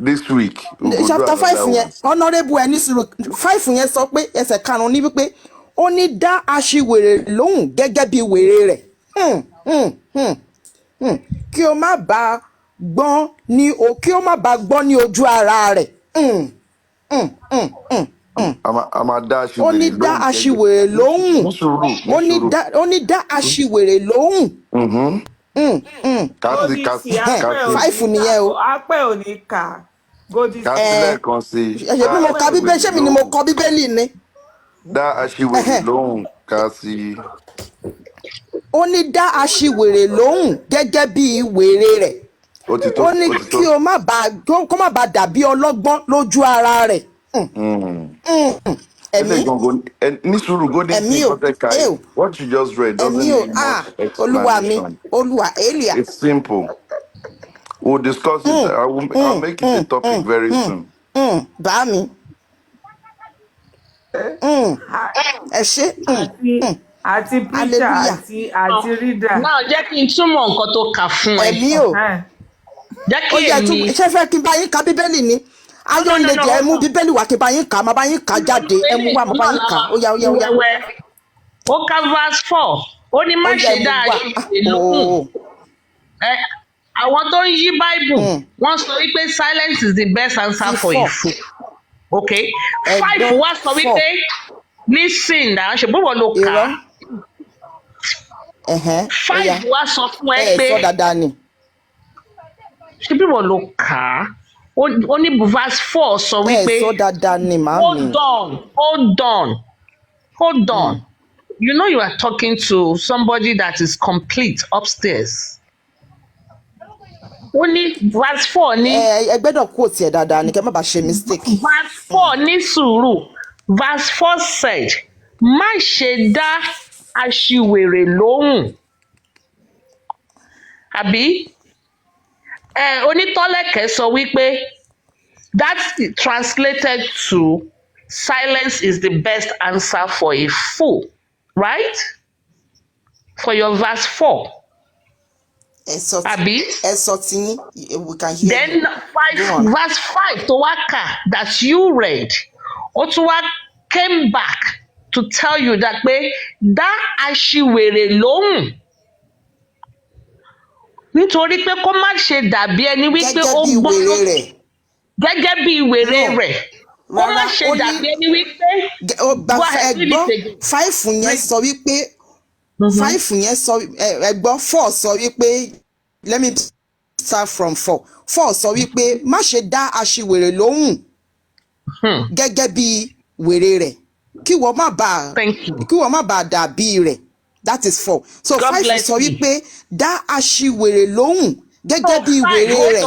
This week, chapter 5 yẹn honourable ẹni sùúrù 5 yẹn sọ pé ẹsẹ̀ karùn-ún ní wípé ó ní dá aṣiwèrè lóhùn gẹ́gẹ́ bí wèrè rẹ̀. Kí o má bàa gbọ́n ní ojú ara rẹ̀. Ó ní dá aṣiwèrè lóhùn. Ó ní dá aṣiwèrè lóhùn. 5 nìyẹn o. Apẹ́ ò ní kà. Kásílẹ̀ kan sí. Ṣé bí mo ka bíbélì ṣé mi ni mo kọ bíbélì ni? Dá aṣiwèrè lóhùn ká sí. Ó ní dá aṣiwèrè lóhùn gẹ́gẹ́ bí wèrè rẹ̀. Ó ní kí o má bàa dàbí ọlọ́gbọ́n lójú ara rẹ̀. Nisuru, go this thing. What you just read doesn't need much explanation. It's simple. We'll discuss it. I'll make it a topic very soon. àti preacher àti reader. Náà jẹ́ kí n túmọ̀ nǹkan tó kà fún ẹ. Jẹ́ kí èmi. Ṣé fẹ́ kí n bá yín ka Bíbélì ni? Ayọ̀ ń lè jẹ́ ẹ mú Bíbélì wá kí n bá yín kà, máa bá yín kà jáde, ẹ mú wá máa bá yín kà. Ó yá. Ó ka verse 4. Ó ní má ṣe dá àṣìṣe lóhùn. Àwọn tó ń yí Bible, wọ́n sọ wípé silence is the best answer for a fool. Okay? 5 wá sọ wípé listen náà ṣe búrò ló kà á. 5 wá sọ fún ẹ pé ṣe búrò ló kà á. Ó ní verse 4 sọ wípé hold on. You know you are talking to somebody that is complete upstairs. Ó ní verse 4 ní. Ẹ gbẹ́dọ̀ quote ẹ̀ dáadáa ni kẹ́ má bàa ṣe mistake. Verse 4 ní sùúrù. Verse 4 said, má ṣe dá aṣiwèrè lóhùn. Àbí? Onítọ́lẹ̀kẹ́ sọ wípé that's translated to silence is the best answer for a fool. Right? For your verse 4. Abi? We can hear. Then verse 5 to waka that you read. Otuwa came back to tell you that pé dá aṣiwèrè lóhùn. Nítorí pé kó má ṣe dàbí ẹni wípé ó gbọ́ lókè. Gẹ́gẹ́ bí wèrè rẹ̀. Kó má ṣe dàbí ẹni wípé. Ẹgbọ́n 5 yẹn sọ wípé 5 yẹn sọ ẹgbọ́n 4 sọ wípé let me start from 4. 4 sọ wípé má ṣe dá aṣiwèrè lóhùn gẹ́gẹ́ bí wèrè rẹ̀ kí wọ́n má bàa dàbí rẹ̀. That is 4. So 5 sọ wípé dá aṣiwèrè lóhùn gẹ́gẹ́ bí wèrè rẹ̀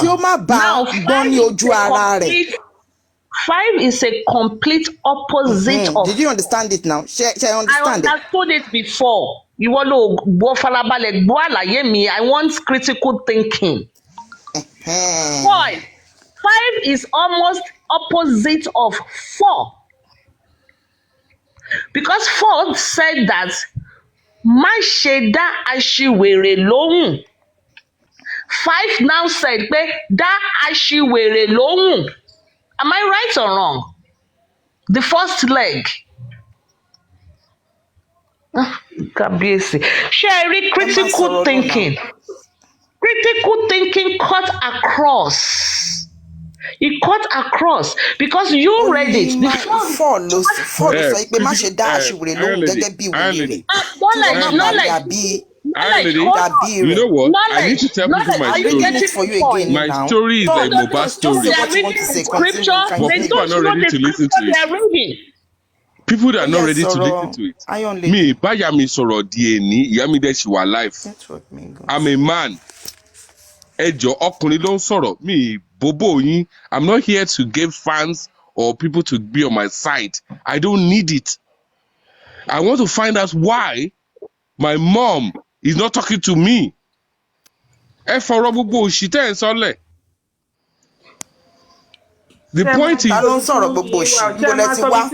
kí ó má bàa gbọ́n ní ojú ara rẹ̀. 5 is a complete opposite of. Did you understand it now? Shall I understand I understood it before. Ìwọ ló gbọ́ farabalẹ̀ gbọ́ àlàyé mi. I want critical thinking. 5 is almost opposite of 4. Because 4 said that má ṣe dá aṣiwèrè lóhùn. 5 now said pé dá aṣiwèrè lóhùn. Am I right or wrong? The first leg. Kábíyèsí. Ṣé ẹ rí critical thinking? Critical thinking cut across. It cut across because you read it. The 4 ló sọ pé má ṣe dá aṣiwèrè lóhùn gẹ́gẹ́ bí wèrè rẹ̀. You know what? I need to tell people my story. My story is a Mohbad story. But people are not ready to listen to it. People that are not ready to listen to it. Me, báyà mi sọ̀rọ̀ di èní, ìyá mi dẹ̀ ṣì wà life. I'm a man. Ẹjọ́ ọkùnrin ló ń sọ̀rọ̀. Mi bobo yín. I'm not here to give fans or people to be on my side. I don't need it. I want to find out why my mom is not talking to me. Ẹ fọ̀rọ̀ gbogbo òṣì tẹ́ ẹ̀ ń sọ́lẹ̀. The point is. Ta ló ń sọ̀rọ̀ gbogbo òṣì? Ibo lẹ ti wá?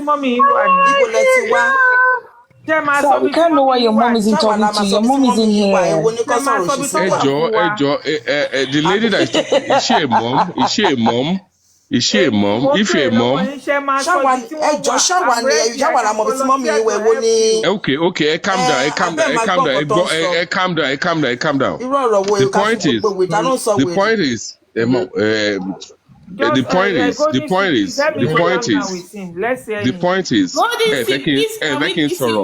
So we can't know why your mom isn't talking to you. Your mom is in here. The lady that is talking, is she a mom? Is she a mom? Is she a mom? If you're a mom. Okay, calm down. The point is, listen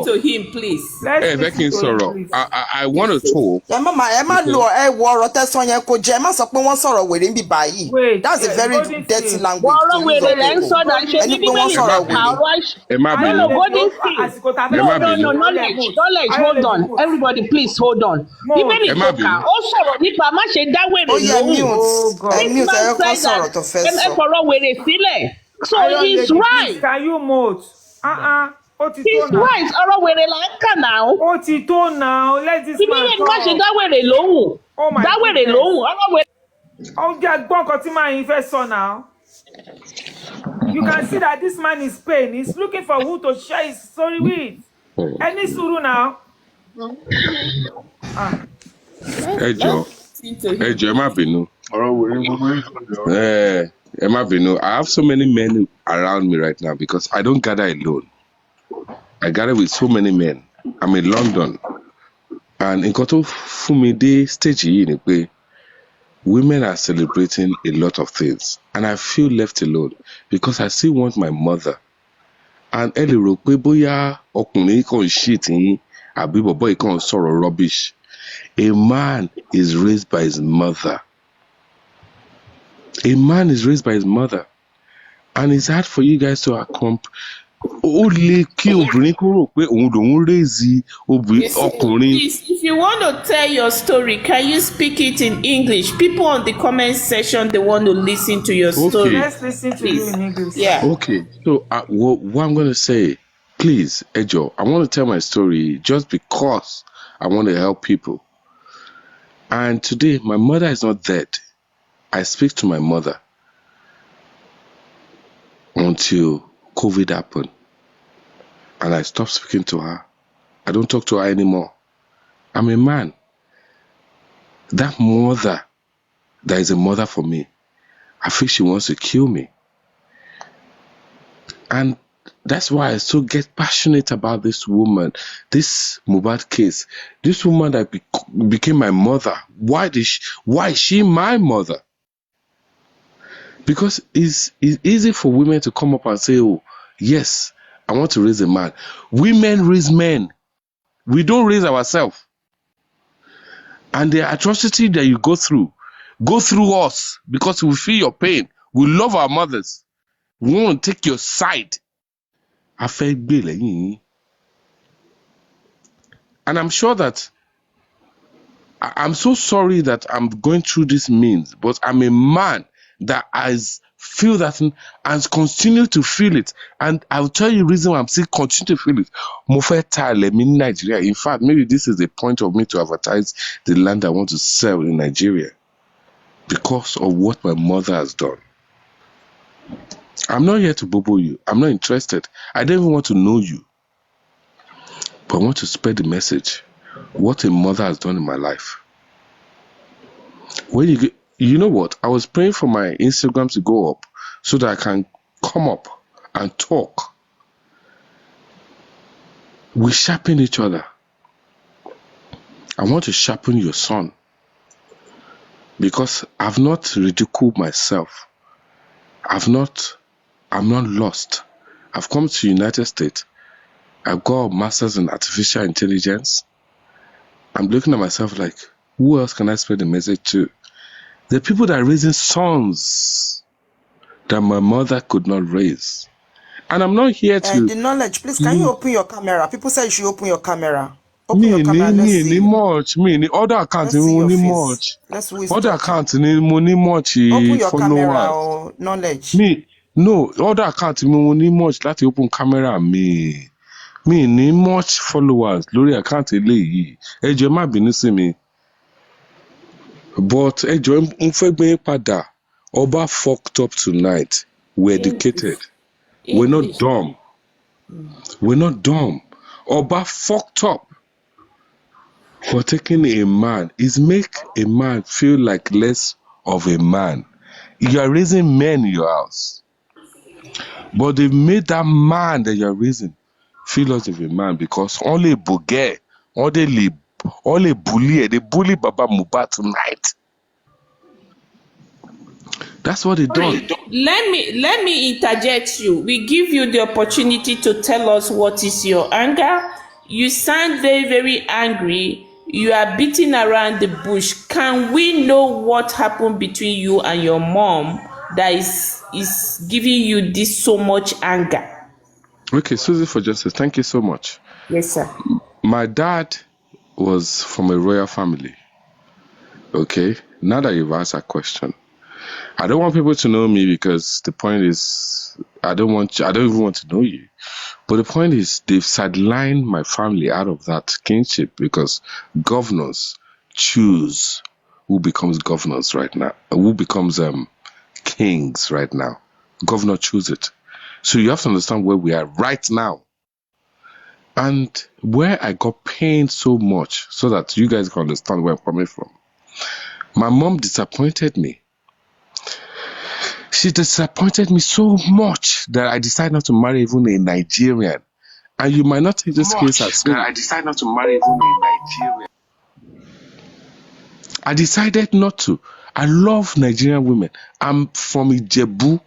to him, please. I want to talk. That's a very dirty language. Knowledge, hold on. Everybody, please hold on. So he's right. Can you mold? He's right. Ọ̀rọ̀ wèrè là ń kà now. Ó ti tó now. Let this man talk. Ìbílẹ̀ má ṣe dáwèrè lóhùn. Dáwèrè lóhùn. Ọ̀rọ̀ wèrè. Ó jẹ́ gbọ́n kan tí máa yín fẹ́ sọ now. You can see that this man is pain. He's looking for who to share his story with. Any sùúrù now. Ẹ jọ̀ọ́, ẹ má bínú. Ẹ má bínú. I have so many men around me right now because I don't gather alone. I gather with so many men. I'm in London. And nǹkan tó fún mi dé stage yìí ni pé women are celebrating a lot of things. And I feel left alone because I still want my mother. And ẹ lè rò pé bóyá ọkùnrin kan shit yín àbí bọ̀bọ́ yìí kan sọ̀rọ̀ rubbish. A man is raised by his mother. A man is raised by his mother. And it's hard for you guys to accompany. If you want to tell your story, can you speak it in English? People on the comment section, they want to listen to your story. Let's listen to you in English. Yeah. Okay. So what I'm going to say, please, Ejo, I want to tell my story just because I want to help people. And today, my mother is not dead. I speak to my mother until COVID happened. And I stopped speaking to her. I don't talk to her anymore. I'm a man. That mother, that is a mother for me, I feel she wants to kill me. And that's why I still get passionate about this woman, this Mohbad case. This woman that became my mother. Why is she my mother? Because it's easy for women to come up and say, oh, yes, I want to raise a man. Women raise men. We don't raise ourselves. And the atrocity that you go through us because we feel your pain. We love our mothers. We want to take your side. And I'm sure that I'm so sorry that I'm going through this means, but I'm a man that has feel that and continue to feel it. And I'll tell you the reason why I'm still continue to feel it. In Nigeria. In fact, maybe this is the point of me to advertise the land I want to sell in Nigeria because of what my mother has done. I'm not here to bobo you. I'm not interested. I don't even want to know you. But I want to spread the message. What a mother has done in my life. When you know what? I was praying for my Instagram to go up so that I can come up and talk. We sharpen each other. I want to sharpen your son because I've not ridiculed myself. I'm not lost. I've come to the United States. I've got a master's in artificial intelligence. I'm looking at myself like, who else can I spread the message to? The people that are raising sons that my mother could not raise. And I'm not here to... the knowledge, please, can you open your camera? People say you should open your camera. Open your camera, let's see. Other accounts, much. Let's see. Other accounts, much. Open your camera or knowledge. No, other accounts, much. Let's open camera, me need much followers. Lórí account eléyìí. Ẹ jọ̀ọ́ má bínú sí mi. But ẹ jọ̀ọ́ n fẹ́ gbé yín padà. Oba fucked up tonight. We're educated. We're not dumb. We're not dumb. Oba fucked up for taking a man. It's make a man feel like less of a man. You are raising men in your house. But they made that man that you are raising feel less of a man because only Bugé, only bully, they bully Baba Mohbad tonight. That's what they done. Let me interject you. We give you the opportunity to tell us what is your anger. You sound very, very angry. You are beating around the bush. Can we know what happened between you and your mom that is giving you this so much anger? Okay, Susie for Justice, thank you so much. Yes, sir. My dad was from a royal family. Okay, now that you've asked that question, I don't want people to know me because the point is, I don't even want to know you. But the point is, they've sidelined my family out of that kinship because governors choose who becomes governors right now, who becomes kings right now. Governor choose it. So you have to understand where we are right now. And where I got pained so much so that you guys can understand where I'm coming from. My mom disappointed me. She disappointed me so much that I decided not to marry even a Nigerian. And you might not take this case as me. I decided not to marry even a Nigerian. I decided not to. I love Nigerian women. I'm from Ijebu.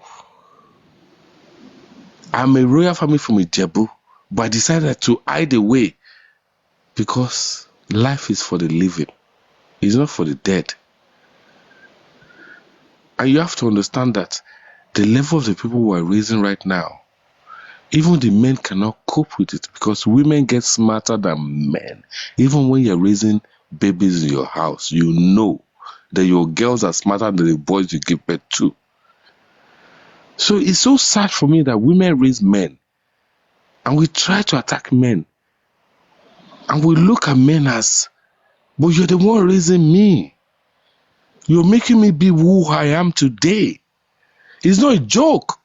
I'm a royal family from Ijebu. But I decided to hide away because life is for the living. It's not for the dead. And you have to understand that the level of the people who are raising right now, even the men cannot cope with it because women get smarter than men. Even when you're raising babies in your house, you know that your girls are smarter than the boys you give birth to. So it's so sad for me that women raise men and we try to attack men. And we look at men as, but you're the one raising me. You're making me be who I am today. It's not a joke.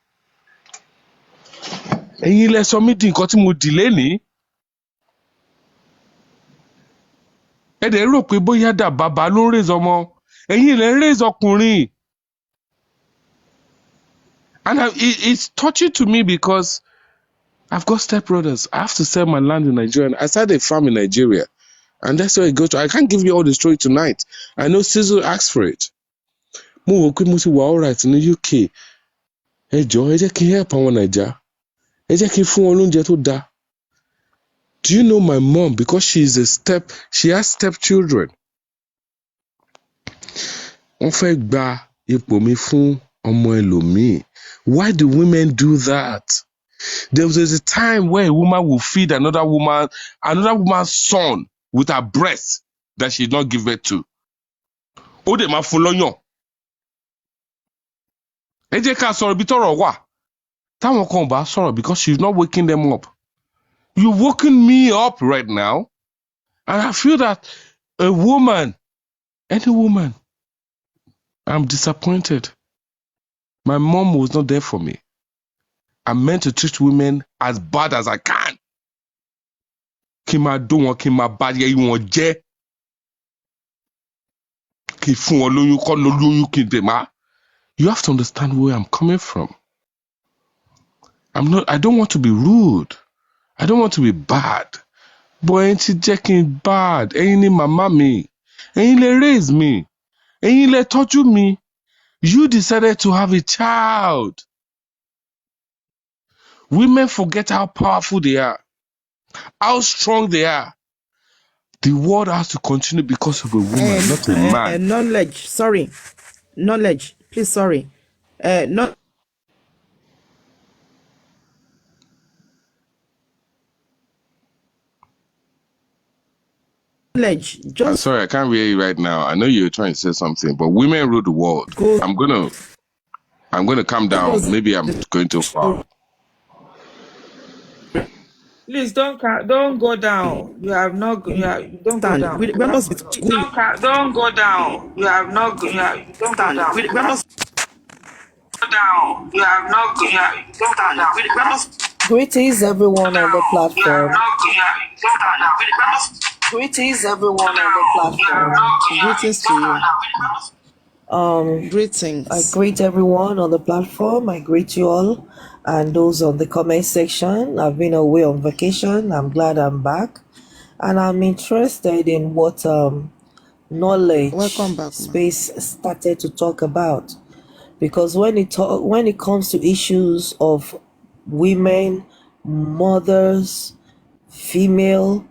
Ẹ̀yin lẹ sọ mí di nǹkan tí mo dì lénìí. Ẹ dẹ̀ rò pé bóyá dà bàbá ló ń raise ọmọ. Ẹ̀yin lẹ ń raise ọkùnrin. And it's touching to me because I've got stepbrothers. I have to sell my land in Nigeria. I started a farm in Nigeria. And that's where it goes to. I can't give you all the story tonight. I know Cecil asked for it. Mo wò pé mo ti wà all right in the UK. Ẹ jọ̀ọ́, ẹ jẹ́ kí n help àwọn Naija. Ẹ jẹ́ kí n fún wọn lóúnjẹ tó dáa. Do you know my mom, because she has stepchildren? Wọ́n fẹ́ gba ipò mi fún ọmọ ẹlòmíì. Why do women do that? There was a time where a woman will feed another woman's son with her breast that she did not give birth to. Ó dẹ̀ máa fún lọ́yàn. Ẹ jẹ́ ká sọ̀rọ̀ bí tọ́rọ̀ wà. Táwọn kan bá sọ̀rọ̀ because she's not waking them up. You're waking me up right now. And I feel that a woman, any woman, I'm disappointed. My mom was not there for me. I'm meant to treat women as bad as I can. Kí máa dún wọn, kí máa bá yẹ wọn jẹ́. Kí fún wọn lóyún, kọ́ ló lóyún kí n dè má. You have to understand where I'm coming from. I don't want to be rude. I don't want to be bad. But ẹ̀yin ti jẹ́ kí n bad. Ẹ̀yin ni màmá mi. Ẹ̀yin lẹ raise me. Ẹ̀yin lẹ tọ́jú mi. You decided to have a child. Women forget how powerful they are, how strong they are. The world has to continue because of a woman, not a man. Knowledge, please, sorry. Not. I'm sorry, I can't hear you right now. I know you're trying to say something, but women rule the world. I'm gonna calm down. Maybe I'm going too far. Please don't go down. You have not. Don't go down. Don't go down. You have not. Don't go down. You have not. Greetings, everyone on the platform. Greetings, everyone on the platform. Greetings to you. Greetings. I greet everyone on the platform. I greet you all and those on the comment section. I've been away on vacation. I'm glad I'm back. And I'm interested in what knowledge space started to talk about. Because when it comes to issues of women, mothers, female,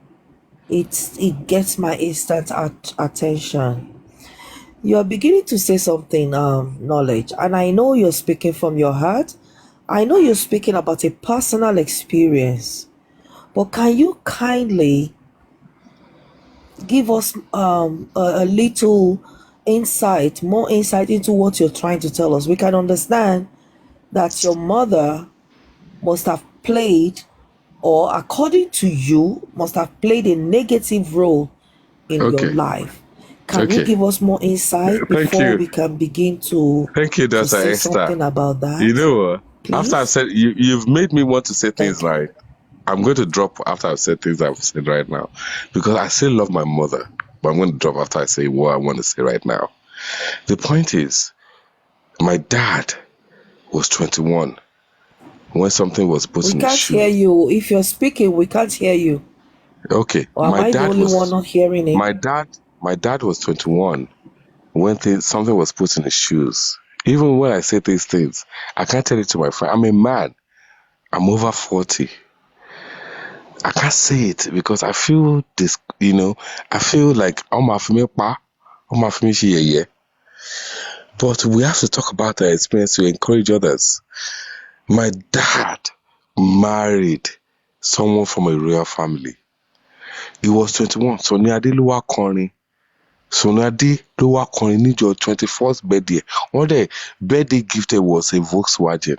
it gets my instant attention. You are beginning to say something, knowledge, and I know you're speaking from your heart. I know you're speaking about a personal experience, but can you kindly give us a little more insight into what you're trying to tell us, we can understand that your mother must have played, or according to you, must have played a negative role in your life. Can you give us more insight before we can begin to say something about that? You know what? After I've said, you've made me want to say things like, I'm going to drop after I've said things I've said right now, because I still love my mother, but I'm going to drop after I say what I want to say right now. The point is, my dad was 21 when something was put in his shoe. We can't hear you. If you're speaking, we can't hear you. Okay. Or am I the only one not hearing it? My dad was 21 when something was put in his shoes. Even when I say these things, I can't tell it to my friend. I'm a man. I'm over 40. I can't say it because I feel this, I feel like but we have to talk about our experience to encourage others. My dad married someone from a royal family. He was 21. Sonia Ade ló wá kọrin ní your 21st birthday. One day, birthday gift was a Volkswagen.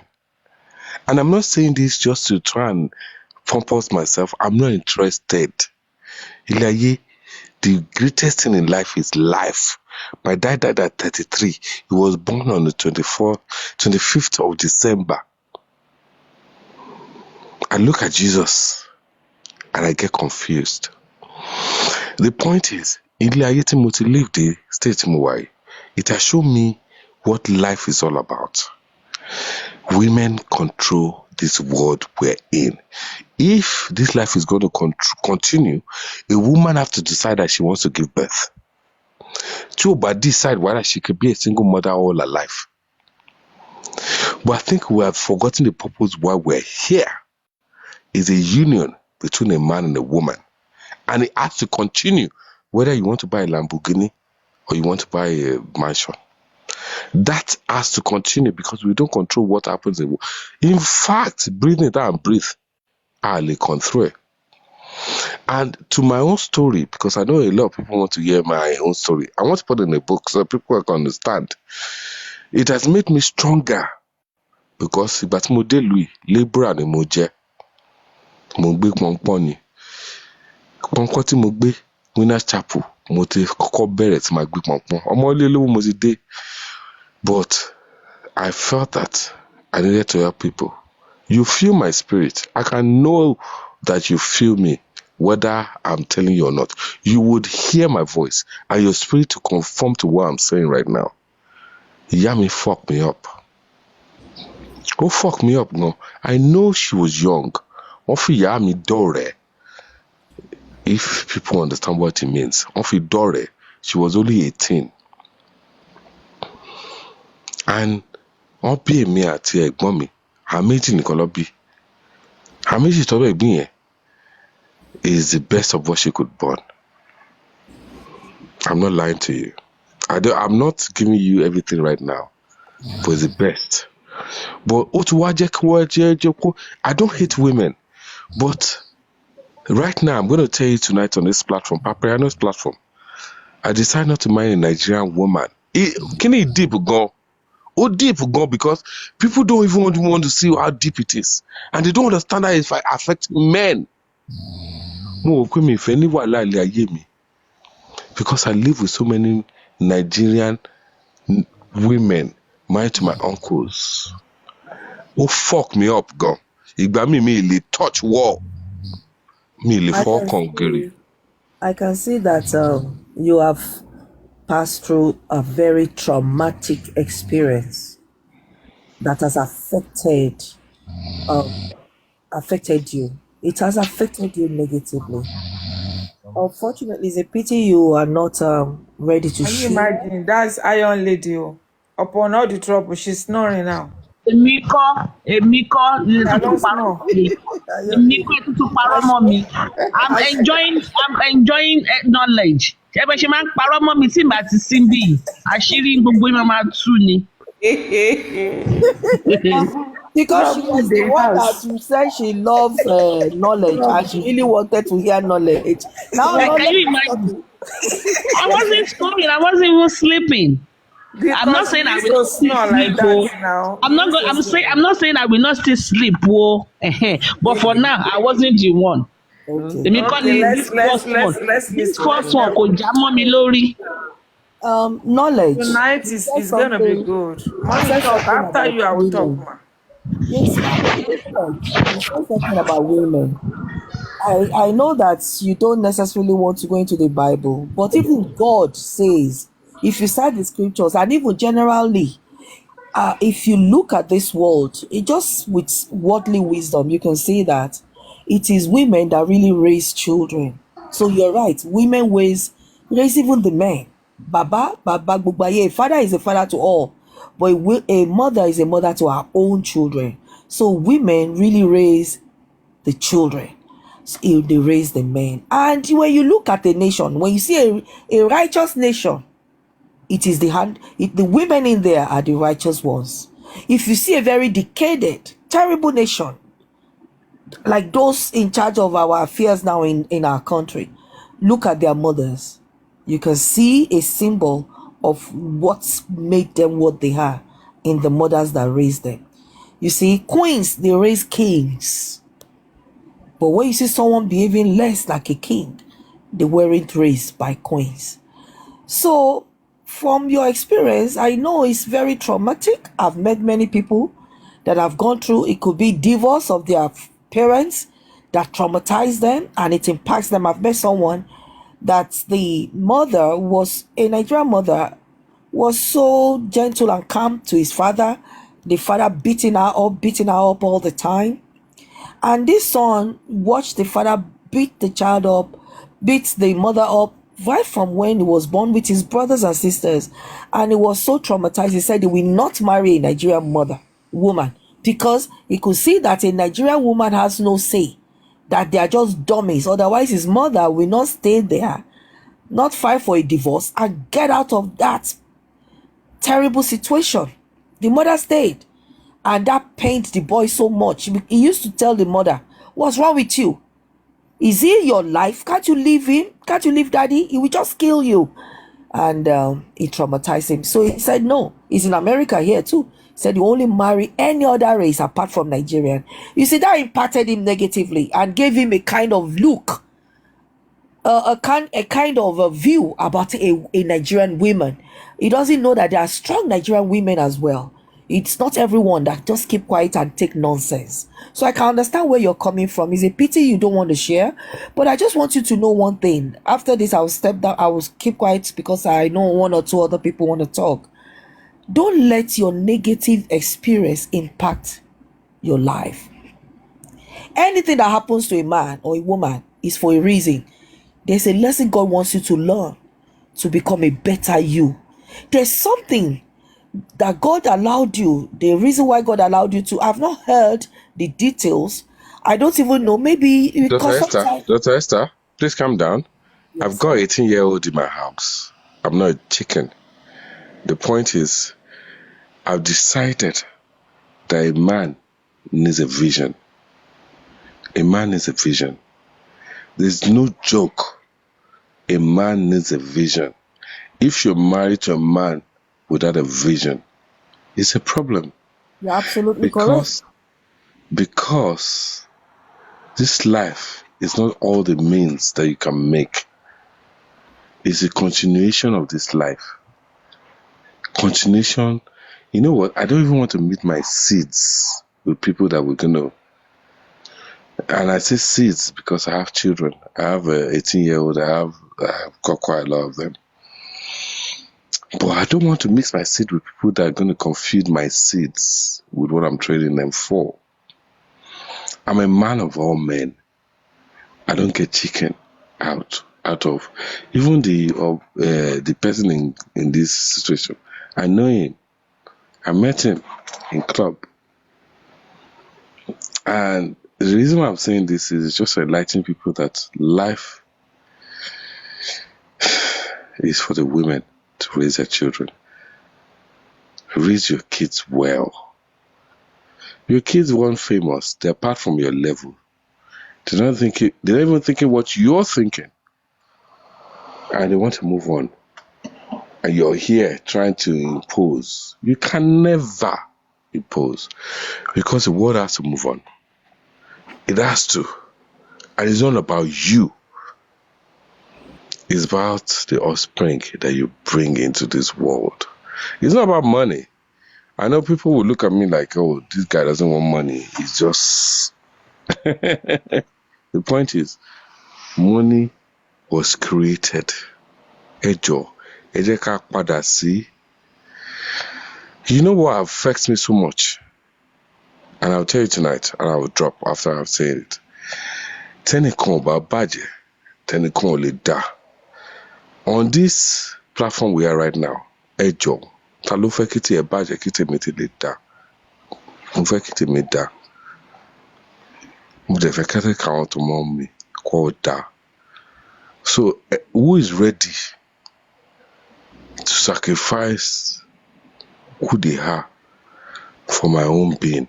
And I'm not saying this just to try and pompous myself. I'm not interested. The greatest thing in life is life. My dad died at 33. He was born on the 25th of December. I look at Jesus and I get confused. The point is, it has shown me what life is all about. Women control this world we're in. If this life is going to continue, a woman has to decide that she wants to give birth. But decide whether she could be a single mother all her life. But I think we have forgotten the purpose why we're here. Is a union between a man and a woman. And it has to continue whether you want to buy a Lamborghini or you want to buy a mansion. That has to continue because we don't control what happens. In fact, breathing it out and breathe, I'll control it. And to my own story, because I know a lot of people want to hear my own story, I want to put it in a book so people can understand. It has made me stronger because but mo de lui labor and mo je mo gbe pọnpọn ni pọnpọn tí mo gbé Winners Chapel mo ti kọ́kọ́ bẹ̀rẹ̀ tí ma gbé pọnpọn ọmọ ilé lówó mo ti dé. But I felt that I needed to help people. You feel my spirit. I can know that you feel me, whether I'm telling you or not. You would hear my voice and your spirit to conform to what I'm saying right now. Yami fucked me up. Oh, fuck me up, no. I know she was young. Ofi Yami Dore. If people understand what it means. Ofi Dore. She was only 18. And wọ́n bí èmi àti ẹ̀gbọ́n mi àméjì nìkan ló bí àméjì tó bẹ̀ gbìn yẹn is the best of what she could born. I'm not lying to you. I'm not giving you everything right now, but it's the best. But I don't hate women, but right now I'm going to tell you tonight on this platform, Papriano's platform, I decided not to marry a Nigerian woman. Can it deep go? Oh, deep go, because people don't even want to see how deep it is, and they don't understand that it affects men. Because I live with so many Nigerian women married to my uncles. Oh, fuck me up, go. Me touch wall. Me fall congregate. I can see that you have passed through a very traumatic experience that has affected you. It has affected you negatively. Unfortunately, it's a pity you are not ready to share. Can you imagine? That's Iron Lady. Upon all the trouble, she's snoring now. Emiko, I'm enjoying knowledge. Because she was the one that you said she loves knowledge and she really wanted to hear knowledge. Now, can you imagine? I wasn't snoring. I wasn't even sleeping. I'm not saying I will not still sleep. I'm not saying I will not still sleep. But for now, I wasn't the one. Okay. This first one kò já mọ́ mi lórí. Knowledge. Tonight is gonna be good. Mommy talk after you. I will talk, ma. Yes, you said something about women. I know that you don't necessarily want to go into the Bible, but even God says, if you cite the scriptures, and even generally, if you look at this world, it just with worldly wisdom, you can see that it is women that really raise children. So you're right, women raise even the men. Baba, Gbubaye, a father is a father to all, but a mother is a mother to her own children. So women really raise the children. So they raise the men. And when you look at a nation, when you see a righteous nation, it is the women in there are the righteous ones. If you see a very decayed, terrible nation, like those in charge of our affairs now in our country, look at their mothers. You can see a symbol of what's made them what they are in the mothers that raised them. You see, queens, they raise kings. But when you see someone behaving less like a king, they weren't raised by queens. So, from your experience, I know it's very traumatic. I've met many people that have gone through, it could be divorce of their parents that traumatized them and it impacts them. I've met someone that the mother was, a Nigerian mother, was so gentle and calm to his father. The father beating her up all the time. And this son watched the father beat the child up, beat the mother up, right from when he was born with his brothers and sisters. And he was so traumatized, he said he will not marry a Nigerian woman, because he could see that a Nigerian woman has no say, that they are just dummies. Otherwise, his mother will not stay there, not fight for a divorce, and get out of that terrible situation. The mother stayed. And that pained the boy so much. He used to tell the mother, what's wrong with you? Is he your life? Can't you leave him? Can't you leave daddy? He will just kill you. And it traumatized him. So he said, no, he's in America here too. He said, you only marry any other race apart from Nigerian. You see, that impacted him negatively and gave him a kind of look, a kind of a view about a Nigerian woman. He doesn't know that there are strong Nigerian women as well. It's not everyone that just keep quiet and take nonsense. So I can understand where you're coming from. It's a pity you don't want to share. But I just want you to know one thing. After this, I'll step down. I will keep quiet because I know one or two other people want to talk. Don't let your negative experience impact your life. Anything that happens to a man or a woman is for a reason. There's a lesson God wants you to learn to become a better you. There's something that God allowed you, the reason why God allowed you to, I've not heard the details. I don't even know. Maybe because Dr. Esther, please calm down. Yes. I've got 18-year-old in my house. I'm not a chicken. The point is, I've decided that a man needs a vision. A man needs a vision. There's no joke. A man needs a vision. If you're married to a man without a vision, it's a problem. You're absolutely correct. Because this life is not all the means that you can make. It's a continuation of this life. Continuation. You know what? I don't even want to meet my seeds with people that we're going to. And I say seeds because I have children. I have an 18-year-old. I've got quite a lot of them. But I don't want to mix my seed with people that are going to confuse my seeds with what I'm trading them for. I'm a man of all men. I don't get chicken out of. Even the person in this situation, I know him. I met him in club. And the reason why I'm saying this is just enlightening people that life is for the women to raise their children. Raise your kids well. Your kids weren't famous. They're apart from your level. They're not even thinking what you're thinking. and they want to move on, and you're here trying to impose. You can never impose, because the world has to move on. It has to. And it's not about you. It's about the offspring that you bring into this world. It's not about money. I know people will look at me like, oh, this guy doesn't want money. It's just... The point is, money was created. Ejo, ejeka padasi. You know what affects me so much? And I'll tell you tonight, and I will drop after I've said it. Tẹ́nìkan ò bá bàjẹ́, tẹ́nìkan ò lè dá. On this platform we are right now, Ejo, ta ló fẹ́ kí tiẹ̀ bàjẹ́ kí tèmi ti lè dá? Mo fẹ́ kí tèmi dá. Mo dẹ̀ fẹ́ kẹ́tẹ́ káwọn tó mọ́ mi kó dá. So, who is ready to sacrifice who they are for my own being?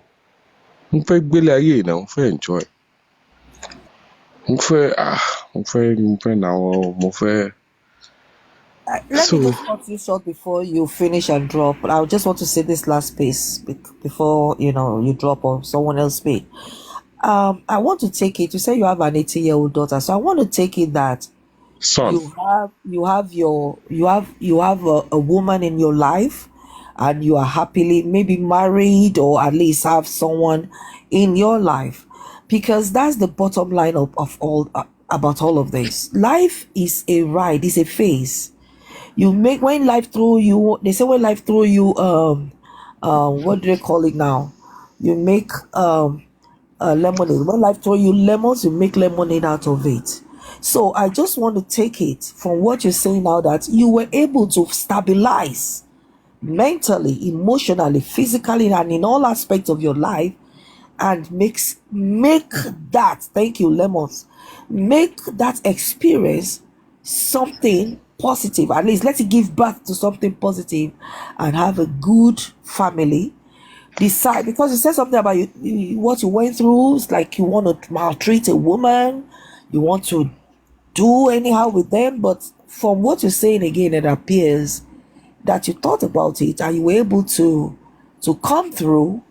Mo fẹ́ gbélé ayé náà, mo fẹ́ enjoy. Mo fẹ́ now, mo fẹ́. Let me just cut you short before you finish and drop. I just want to say this last piece before you drop or someone else speak. I want to take it. You say you have an 18-year-old daughter, so I want to take it that son, you have a woman in your life, and you are happily maybe married or at least have someone in your life, because that's the bottom line of all about all of this. Life is a ride, it's a phase. You make when life throw you. They say when life throw you, what do they call it now? You make lemonade. When life throw you lemons, you make lemonade out of it. So I just want to take it from what you're saying now, that you were able to stabilize mentally, emotionally, physically, and in all aspects of your life, and make that, thank you, lemons, make that experience something positive. At least let it give birth to something positive and have a good family. Decide, because you said something about what you went through. It's like you want to maltreat a woman, you want to do anyhow with them. But from what you're saying again, it appears that you thought about it and you were able to come through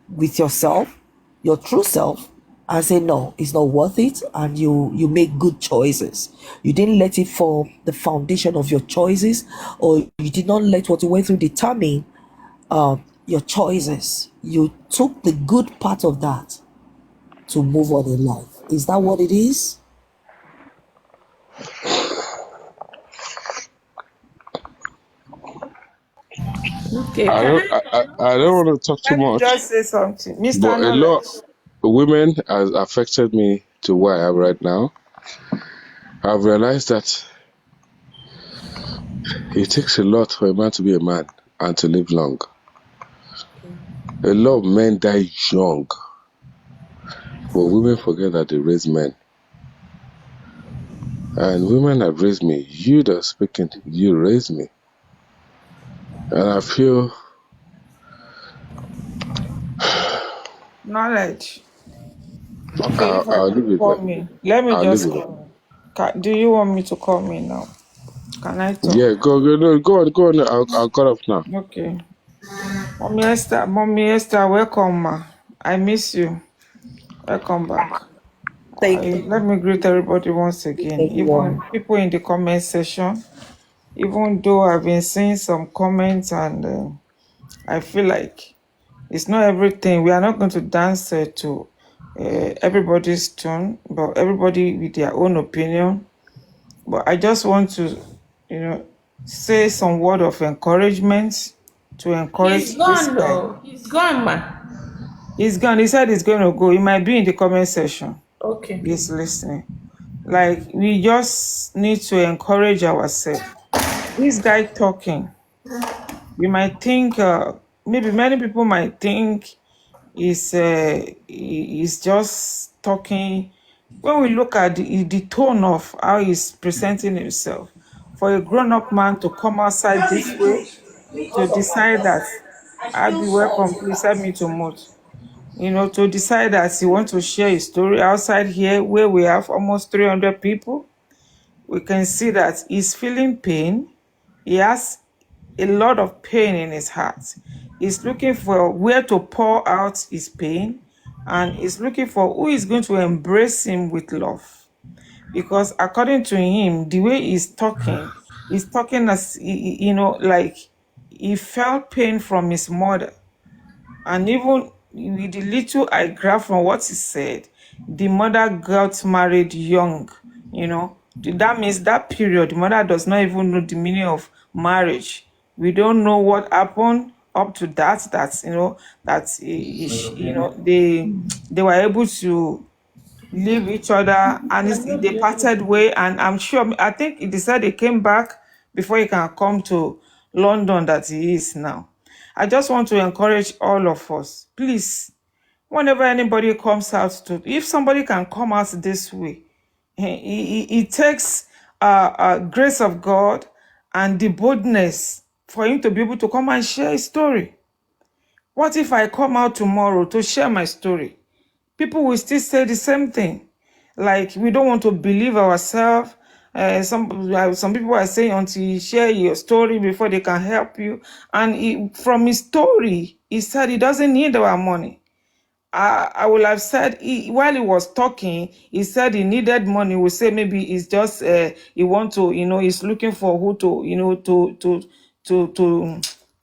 with yourself, your true self, and say no, it's not worth it, and you make good choices. You didn't let it form the foundation of your choices, or you did not let what you went through determine your choices. You took the good part of that to move on in life. Is that what it is? Okay. I don't want to talk too much. Just say something, Mr. But a lot Knowledge. of women has affected me to where I am right now. I've realized that it takes a lot for a man to be a man and to live long. A lot of men die young, but women forget that they raise men. And women have raised me. You that are speaking, you raised me. And I feel... Knowledge. Okay, I'll leave it call there. me. Let me I'll just leave it call. Do you want me to call me now? Can I talk? Yeah, go on. I'll cut off now. Okay. Mommy Esther, welcome, ma. I miss you. Welcome back. Thank you. Let me greet everybody once again. Even people in the comment section. Even though I've been seeing some comments, and I feel like it's not everything. We are not going to dance to everybody's tune, but everybody with their own opinion. But I just want to, say some word of encouragement to encourage He's this gone, guy. though. He's gone, man. He's gone. He said he's going to go. He might be in the comment section. Okay. He's listening. Like, we just need to encourage ourselves. This guy talking, you might think, maybe many people might think he's just talking. When we look at the tone of how he's presenting himself, for a grown-up man to come outside this way, to decide that, I'll be welcome, please help me to mute. To decide that he wants to share his story outside here, where we have almost 300 people, we can see that he's feeling pain. He has a lot of pain in his heart. He's looking for where to pour out his pain, and he's looking for who is going to embrace him with love. Because according to him, the way he's talking as, you know, like he felt pain from his mother. And even with the little I grabbed from what he said, the mother got married young, you know. That means that period, the mother does not even know the meaning of marriage. We don't know what happened up to that, you know, that, you know, they were able to leave each other, and they parted way. And I'm sure, I think they said they came back before he can come to London that he is now. I just want to encourage all of us, please, whenever anybody comes out if somebody can come out this way, it takes grace of God and the boldness for him to be able to come and share his story. What if I come out tomorrow to share my story? People will still say the same thing. Like, we don't want to believe ourselves. Some people are saying until you share your story before they can help you. And from his story, he said he doesn't need our money. I will have said, while he was talking, he said he needed money. We say maybe it's just he want to, you know, he's looking for who to, you know, to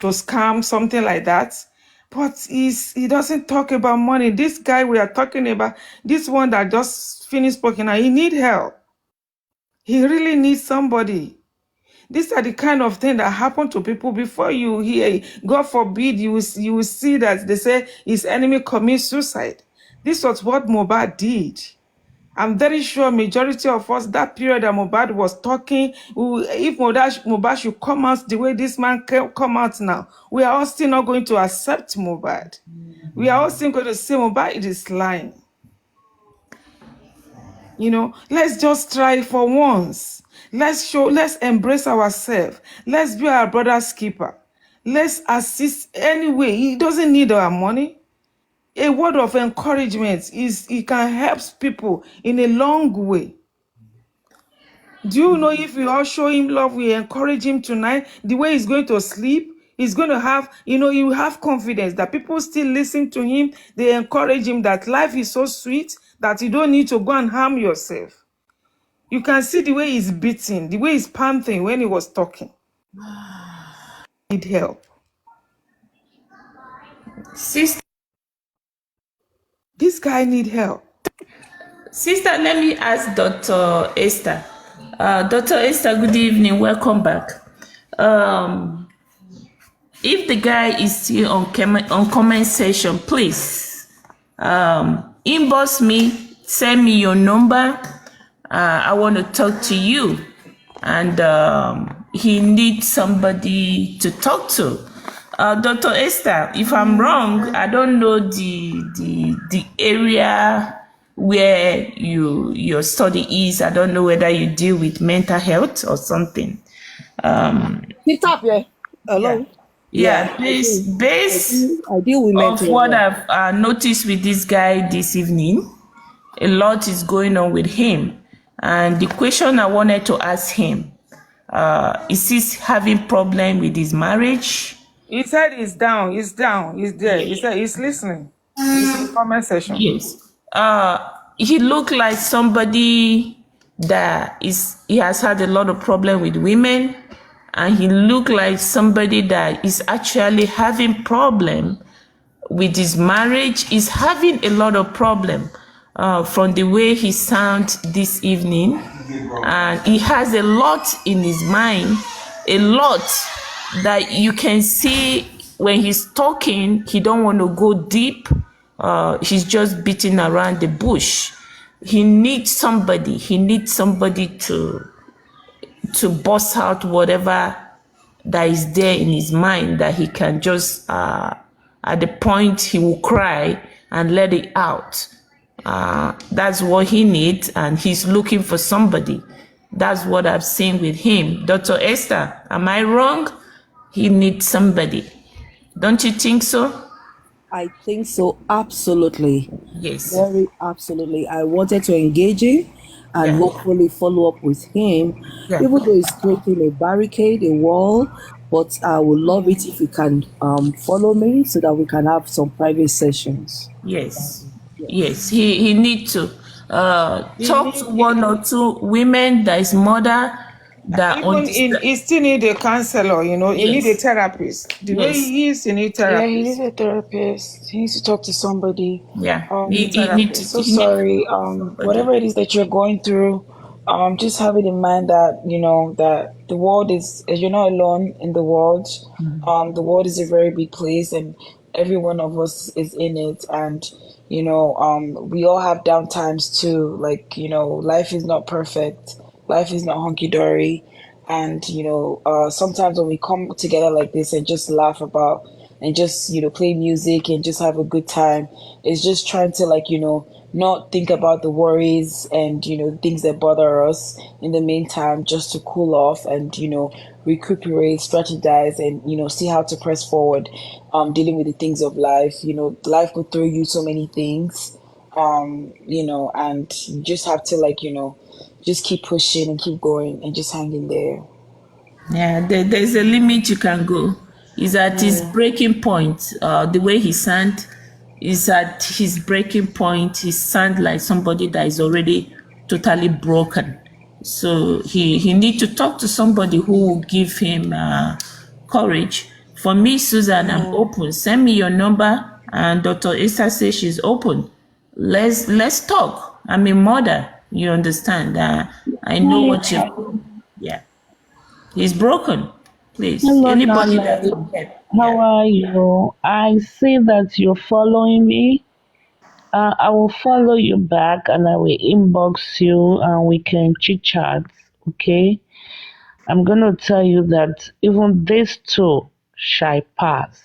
scam, something like that. But he doesn't talk about money. This guy we are talking about, this one that just finished speaking, he need help. He really needs somebody. These are the kind of things that happen to people before you hear. God forbid you will see that they say his enemy commits suicide. This was what Mohbad did. I'm very sure majority of us, that period that Mohbad was talking, if Mohbad should come out the way this man come out now, we are all still not going to accept Mohbad. We are all still going to say Mohbad is lying. You know, let's just try for once. Let's embrace ourselves. Let's be our brother's keeper. Let's assist anyway. He doesn't need our money. A word of encouragement it can help people in a long way. Do you know, if we all show him love, we encourage him tonight, the way he's going to sleep, he's going to have, you know, you have confidence that people still listen to him. They encourage him that life is so sweet that you don't need to go and harm yourself. You can see the way he's beating, the way he's panting when he was talking. Need help. Sister, this guy need help. Sister, let me ask Dr. Esther. Dr. Esther, good evening. Welcome back. If the guy is still on comment section, please inbox me, send me your number. I want to talk to you, and he needs somebody to talk to. Dr. Esther, if I'm wrong, I don't know the area where your study is. I don't know whether you deal with mental health or something. Hello. Yeah, please, based on what I've noticed with this guy this evening, a lot is going on with him. And the question I wanted to ask him, is he having problem with his marriage? He said he's down, he's there. He said he's listening. He's in the comment section. Yes. He looked like somebody that he has had a lot of problem with women, and he looked like somebody that is actually having problem with his marriage. He's having a lot of problem from the way he sounds this evening, and he has a lot in his mind, a lot that you can see when he's talking. He don't want to go deep. He's just beating around the bush. He needs somebody. He needs somebody to bust out whatever that is there in his mind, that he can just at the point he will cry and let it out. That's what he needs, and he's looking for somebody. That's what I've seen with him. Dr. Esther, am I wrong? He needs somebody. Don't you think so? I think so, absolutely. Yes. Very absolutely. I wanted to engage him, and hopefully follow up with him, even though he's creating a barricade, a wall. But I would love it if you can follow me so that we can have some private sessions. Yes. He need to talk to one or two women that is mother that even he still need a counselor, you know. He need a therapist. The way he is, he need therapist. Yeah, he needs a therapist. He needs to talk to somebody. He needs to. So sorry. Whatever it is that you're going through, just have it in mind that you know that the world is. You're not alone in the world. The world is a very big place, and every one of us is in it. And you know, we all have down times too. Like you know, life is not perfect. Life is not hunky dory, and you know, sometimes when we come together like this and just laugh about and just you know play music and just have a good time, it's just trying to like you know not think about the worries and you know things that bother us in the meantime, just to cool off and you know recuperate, strategize, and you know see how to press forward, dealing with the things of life. You know, life will throw you so many things, you know, and you just have to like you know just keep pushing and keep going and just hang in there. Yeah, there's a limit you can go. He's at his breaking point. The way he sound is at his breaking point. He sound like somebody that is already totally broken. So he need to talk to somebody who will give him courage. For me, Susan, I'm open. Send me your number, and Dr. Esther says she's open. Let's talk. I'm a mother. You understand? I know what you. Yeah, he's broken. Please, Hello, anybody Nana. that can help. How are you? I see that you're following me. I will follow you back and I will inbox you and we can chit chat. Okay? I'm gonna tell you that even this too shall pass.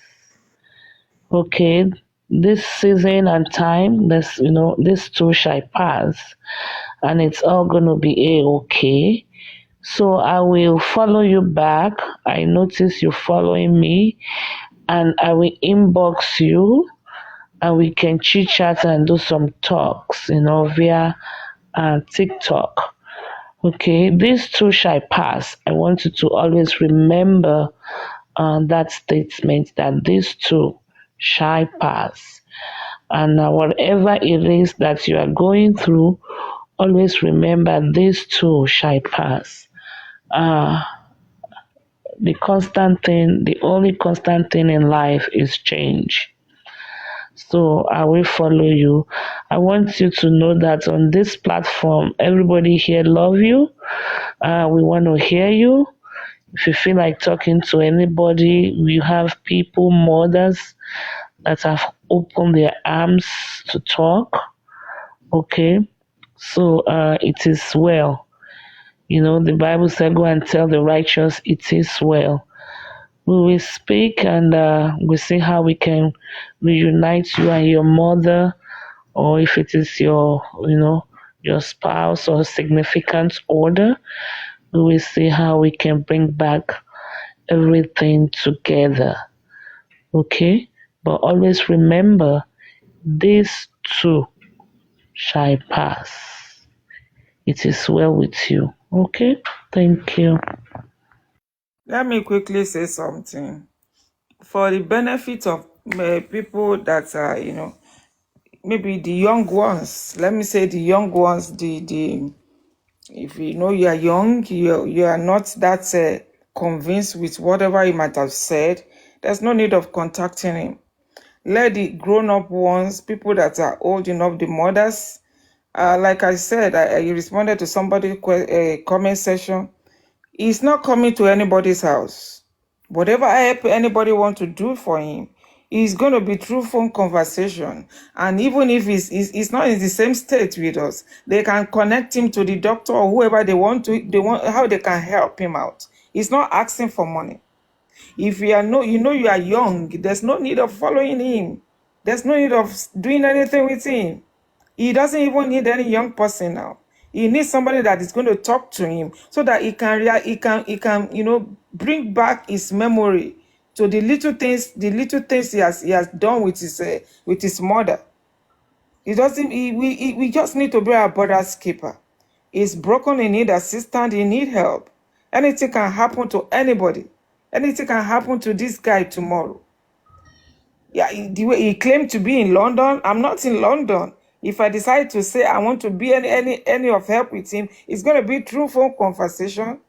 Okay? This season and time, this too shall pass, and it's all gonna be okay. So I will follow you back. I notice you following me, and I will inbox you, and we can chit chat and do some talks, via TikTok. Okay, this too shall pass. I want you to always remember that statement, that this too shall pass. And whatever it is that you are going through, always remember this too shall pass. The only constant thing in life is change. So I will follow you. I want you to know that on this platform, everybody here love you. We want to hear you. If you feel like talking to anybody, we have people, mothers that have opened their arms to talk. Okay, so it is well. The Bible said, go and tell the righteous it is well. We will speak and we'll see how we can reunite you and your mother, or if it is your spouse or significant other. We will see how we can bring back everything together. Okay? But always remember, this too shall pass. It is well with you. Okay? Thank you. Let me quickly say something. For the benefit of people that are, maybe the young ones, let me say the young ones, if you are young, you are not that convinced with whatever he might have said, there's no need of contacting him. Let the grown-up ones, people that are old enough, the mothers, like I said, I responded to somebody's comment section. He's not coming to anybody's house. Whatever help anybody want to do for him, it's going to be through phone conversation. And even if he's not in the same state with us, they can connect him to the doctor or whoever they want how they can help him out. He's not asking for money. If you are young, there's no need of following him. There's no need of doing anything with him. He doesn't even need any young person now. He needs somebody that is going to talk to him so that he can bring back his memory to the little things he has done with his mother. We just need to be our brother's keeper. is broken, he need assistance, he need help. Anything can happen to anybody. Anything can happen to this guy tomorrow. Yeah, the way he claimed to be in London, I'm not in London. If I decide to say I want to be any of help with him, it's going to be through phone conversation.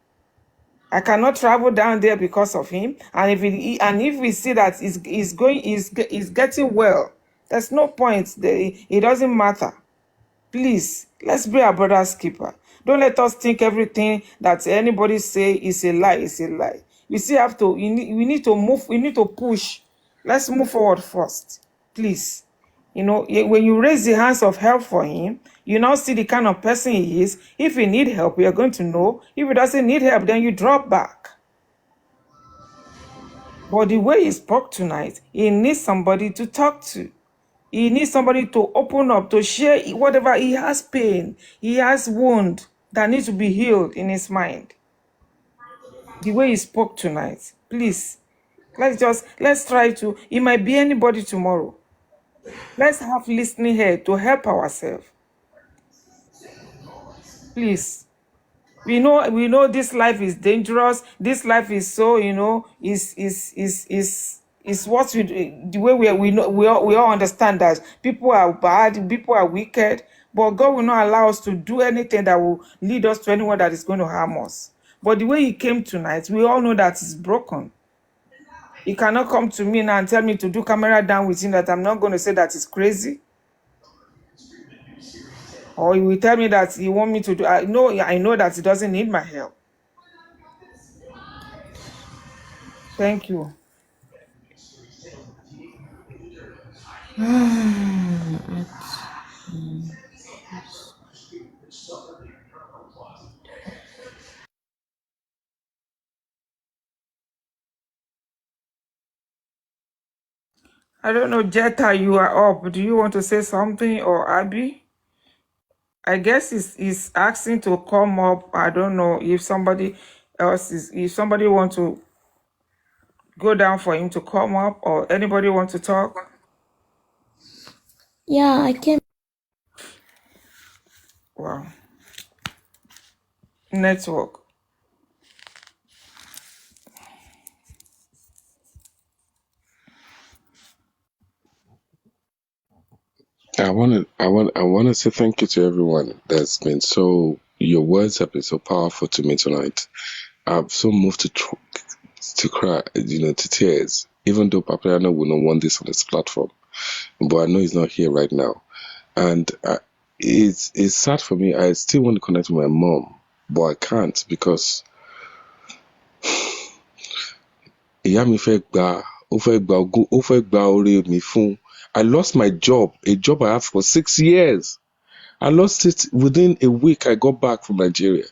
I cannot travel down there because of him. And if we see that he's getting well, there's no point. It doesn't matter. Please, let's be our brother's keeper. Don't let us think everything that anybody say is a lie. Is a lie. We still have to. We need to move. We need to push. Let's move forward first, please. When you raise the hands of help for him, you now see the kind of person he is. If he need help, we are going to know. If he doesn't need help, then you drop back. But the way he spoke tonight, he needs somebody to talk to. He needs somebody to open up, to share whatever he has pain, he has wound that needs to be healed in his mind. The way he spoke tonight, please, let's try to, it might be anybody tomorrow. Let's have listening here to help ourselves. Please. We know this life is dangerous. This life is so, is what the way we know we all understand that people are bad, people are wicked, but God will not allow us to do anything that will lead us to anyone that is going to harm us. But the way he came tonight, we all know that it's broken. He cannot come to me now and tell me to do camera down with him, that I'm not going to say that it's crazy. Or he will tell me that he want me to do. I know that he doesn't need my help. Thank you. I don't know, Jetta, you are up. Do you want to say something, or Abby? I guess he's asking to come up. I don't know if somebody else if somebody want to go down for him to come up, or anybody want to talk. Yeah, I can. Wow. Network. I want to say thank you to everyone that's been your words have been so powerful to me tonight. I'm so moved to cry, to tears, even though Papiano will not want this on this platform, but I know he's not here right now. And it's sad for me. I still want to connect with my mom, but I can't because ìyá mi fẹ́ gba orí mi fún. I lost my job, a job I had for 6 years. I lost it within a week. I got back from Nigeria.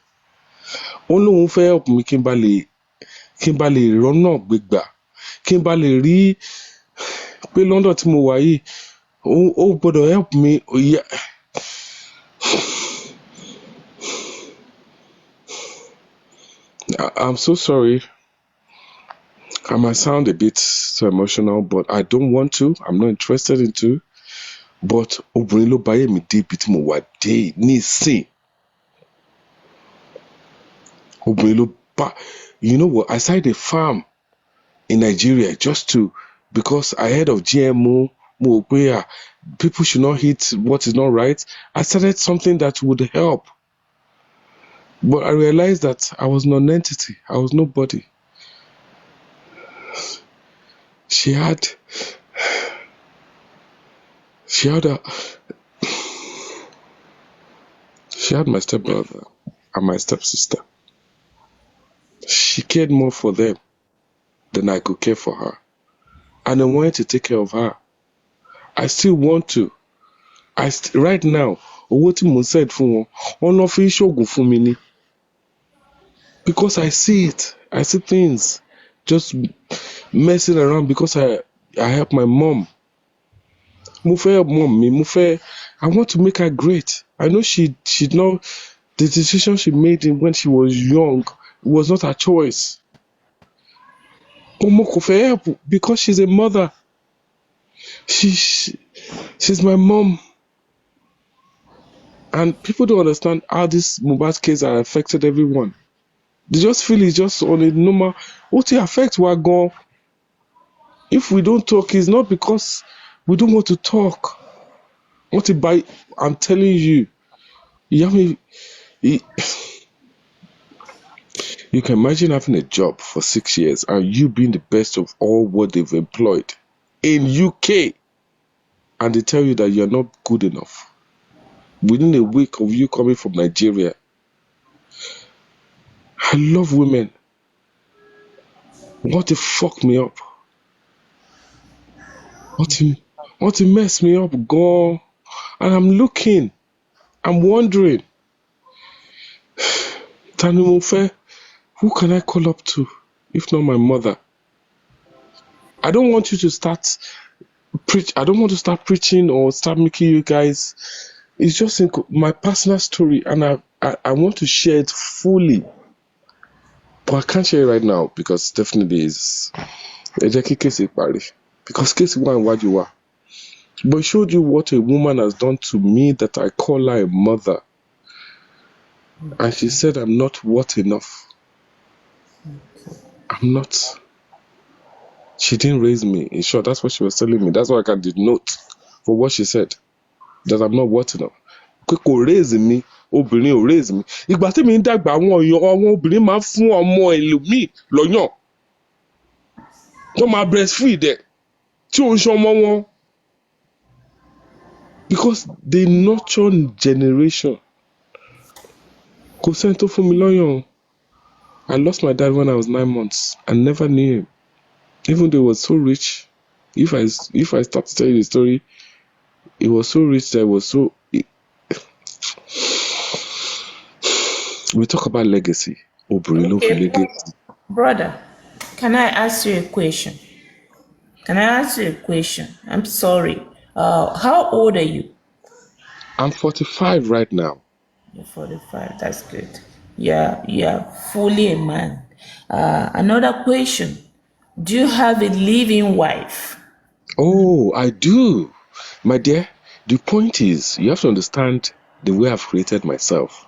Only one fẹ́ help me kí n bá lè rọ́nà gbégbà, kí n bá lè rí pé London tí mo wà yìí, ó gbọ́dọ̀ help me. I'm so sorry. I might sound a bit so emotional, but I don't want to. I'm not interested in to. But obìnrin ló báyé mi dé ibi tí mo wà dé nísìn. Obìnrin ló bá. You know what? I started a farm in Nigeria because I heard of GMO. People should not eat what is not right. I started something that would help. But I realized that I was non entity. I was nobody. She had my stepbrother and my stepsister. She cared more for them than I could care for her. And I wanted to take care of her. I still want to. Right now, owó tí mo said fún wọn, wọ́n lọ fi ṣoògùn fún mi ni. Because I see it. I see things just messing around because I help my mom. Mo fẹ́ help mom mi. I want to make her great. I know she know the decision she made when she was young was not her choice. Mo kò fẹ́ help because she's a mother. She's my mom. And people don't understand how this Mohbad case has affected everyone. They just feel it's just on a normal. What it affects Wagon? If we don't talk, it's not because we don't want to talk. What it by? I'm telling you, you can imagine having a job for 6 years and you being the best of all what they've employed in UK, and they tell you that you're not good enough. Within a week of you coming from Nigeria. I love women. What to fuck me up? What to mess me up, girl? And I'm looking. I'm wondering. Tani Mofe, who can I call up to, if not my mother? I don't want you to start preach. I don't want to start preaching or start making you guys. It's just my personal story, and I want to share it fully. But I can't share it right now because definitely is because case one what you are. But it showed you what a woman has done to me that I call her a mother. And she said I'm not worth enough. I'm not. She didn't raise me. In short, that's what she was telling me. That's why I can denote for what she said. That I'm not worth enough. Kò raise me, obìnrin ò raise me. Ìgbà tí mi ń dàgbà àwọn obìnrin máa fún ọmọ ẹlòmíì lọ́yàn. Wọ́n máa breastfeed ẹ̀ tí ò ń ṣe ọmọ wọn. Because they nurture generation. Kò sẹ́ni tó fún mi lọ́yàn. I lost my dad when I was 9 months. I never knew him. Even though he was so rich. If I start to tell you the story, he was so rich that he was so... We talk about legacy. Okay, brother, can I ask you a question? I'm sorry. How old are you? I'm 45 right now. You're 45. That's good. Yeah, fully a man. Another question. Do you have a living wife? Oh, I do. My dear, the point is, you have to understand the way I've created myself.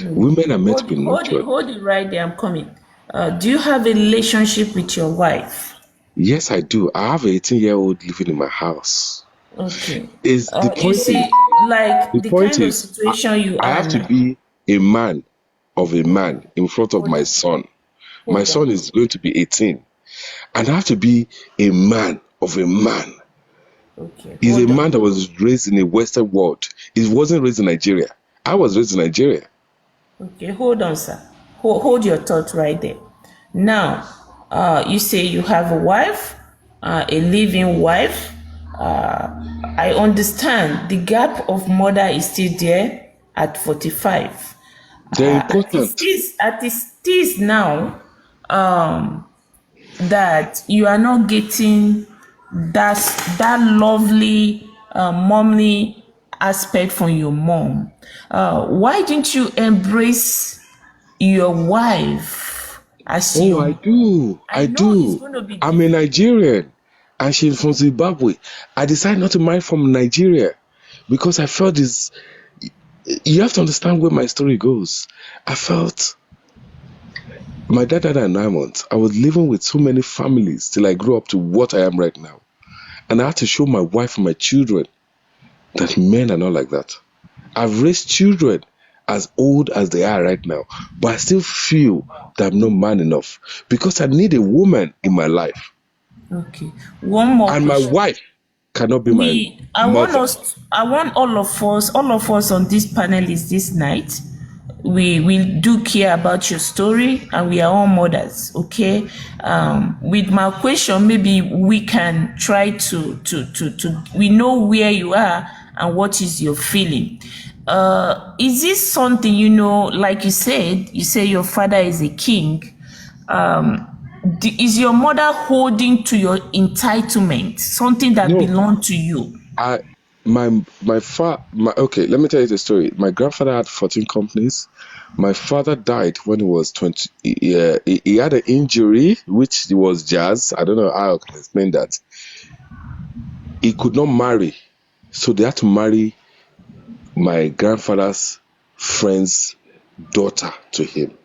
Women are meant to be nurtured. Hold it right there. I'm coming. Do you have a relationship with your wife? Yes, I do. I have an 18-year-old living in my house. Okay. The point is, situation you are. I have to be a man of a man in front of my son. My son is going to be 18. And I have to be a man of a man. Okay. He's a man that was raised in a Western world. He wasn't raised in Nigeria. I was raised in Nigeria. Okay, hold on, sir. Hold your thought right there. Now, you say you have a wife, a living wife. I understand the gap of mother is still there at 45. They're important. At this now, that you are not getting that lovely mommy aspect from your mom. Why didn't you embrace your wife as you? I do. I do. I'm a Nigerian and she's from Zimbabwe. I decided not to marry from Nigeria because I felt this. You have to understand where my story goes. I felt my dad died at 9 months. I was living with so many families till I grew up to what I am right now. And I had to show my wife and my children that men are not like that. I've raised children as old as they are right now, but I still feel that I'm not man enough because I need a woman in my life. Okay. One more. And my wife cannot be my mother. I want all of us on this panel is this night. We do care about your story and we are all mothers, okay? With my question, maybe we can try to we know where you are and what is your feeling. Is this something, like you say your father is a king. Is your mother holding to your entitlement, something that belonged to you? Okay, let me tell you the story. My grandfather had 14 companies. My father died when he was 20. He had an injury, which was jazz. I don't know how I can explain that. He could not marry, so they had to marry my grandfather's friend's daughter to him.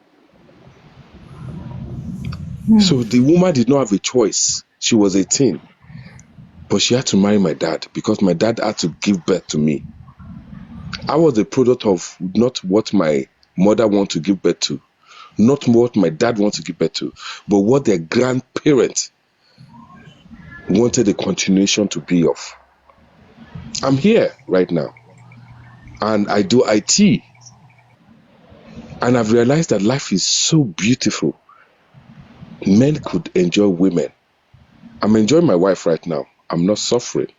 So the woman did not have a choice. She was 18, but she had to marry my dad because my dad had to give birth to me. I was the product of not what my mother wanted to give birth to, not what my dad wanted to give birth to, but what their grandparents wanted the continuation to be of. I'm here right now, and I do IT, and I've realized that life is so beautiful. Men could enjoy women. I'm enjoying my wife right now. I'm not suffering.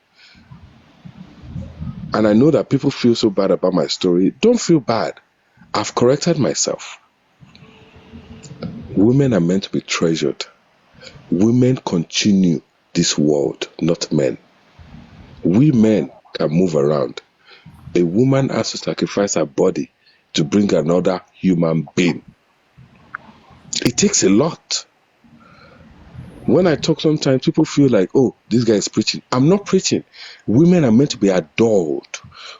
And I know that people feel so bad about my story. Don't feel bad. I've corrected myself. Women are meant to be treasured. Women continue this world, not men. We men can move around. A woman has to sacrifice her body to bring another human being. It takes a lot. When I talk sometimes, people feel like, oh, this guy is preaching. I'm not preaching. Women are meant to be adored.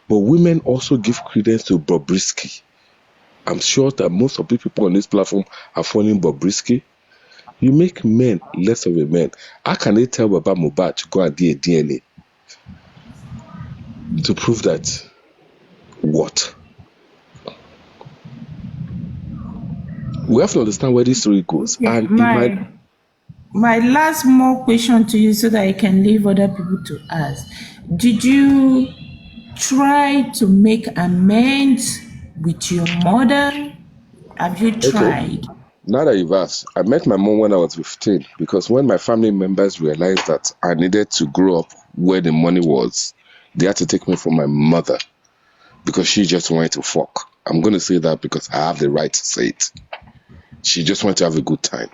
But women also give credence to Bobrisky. I'm sure that most of the people on this platform are following Bobrisky. You make men less of a man. How can they tell Baba Mohbad to go and do a DNA? To prove that what? We have to understand where this story goes. Okay, And my last more question to you so that I can leave other people to ask. Did you try to make amends with your mother? Have you tried? Okay. Now that you've asked, I met my mom when I was 15 because when my family members realized that I needed to grow up where the money was, they had to take me from my mother because she just wanted to fuck. I'm going to say that because I have the right to say it. She just wanted to have a good time.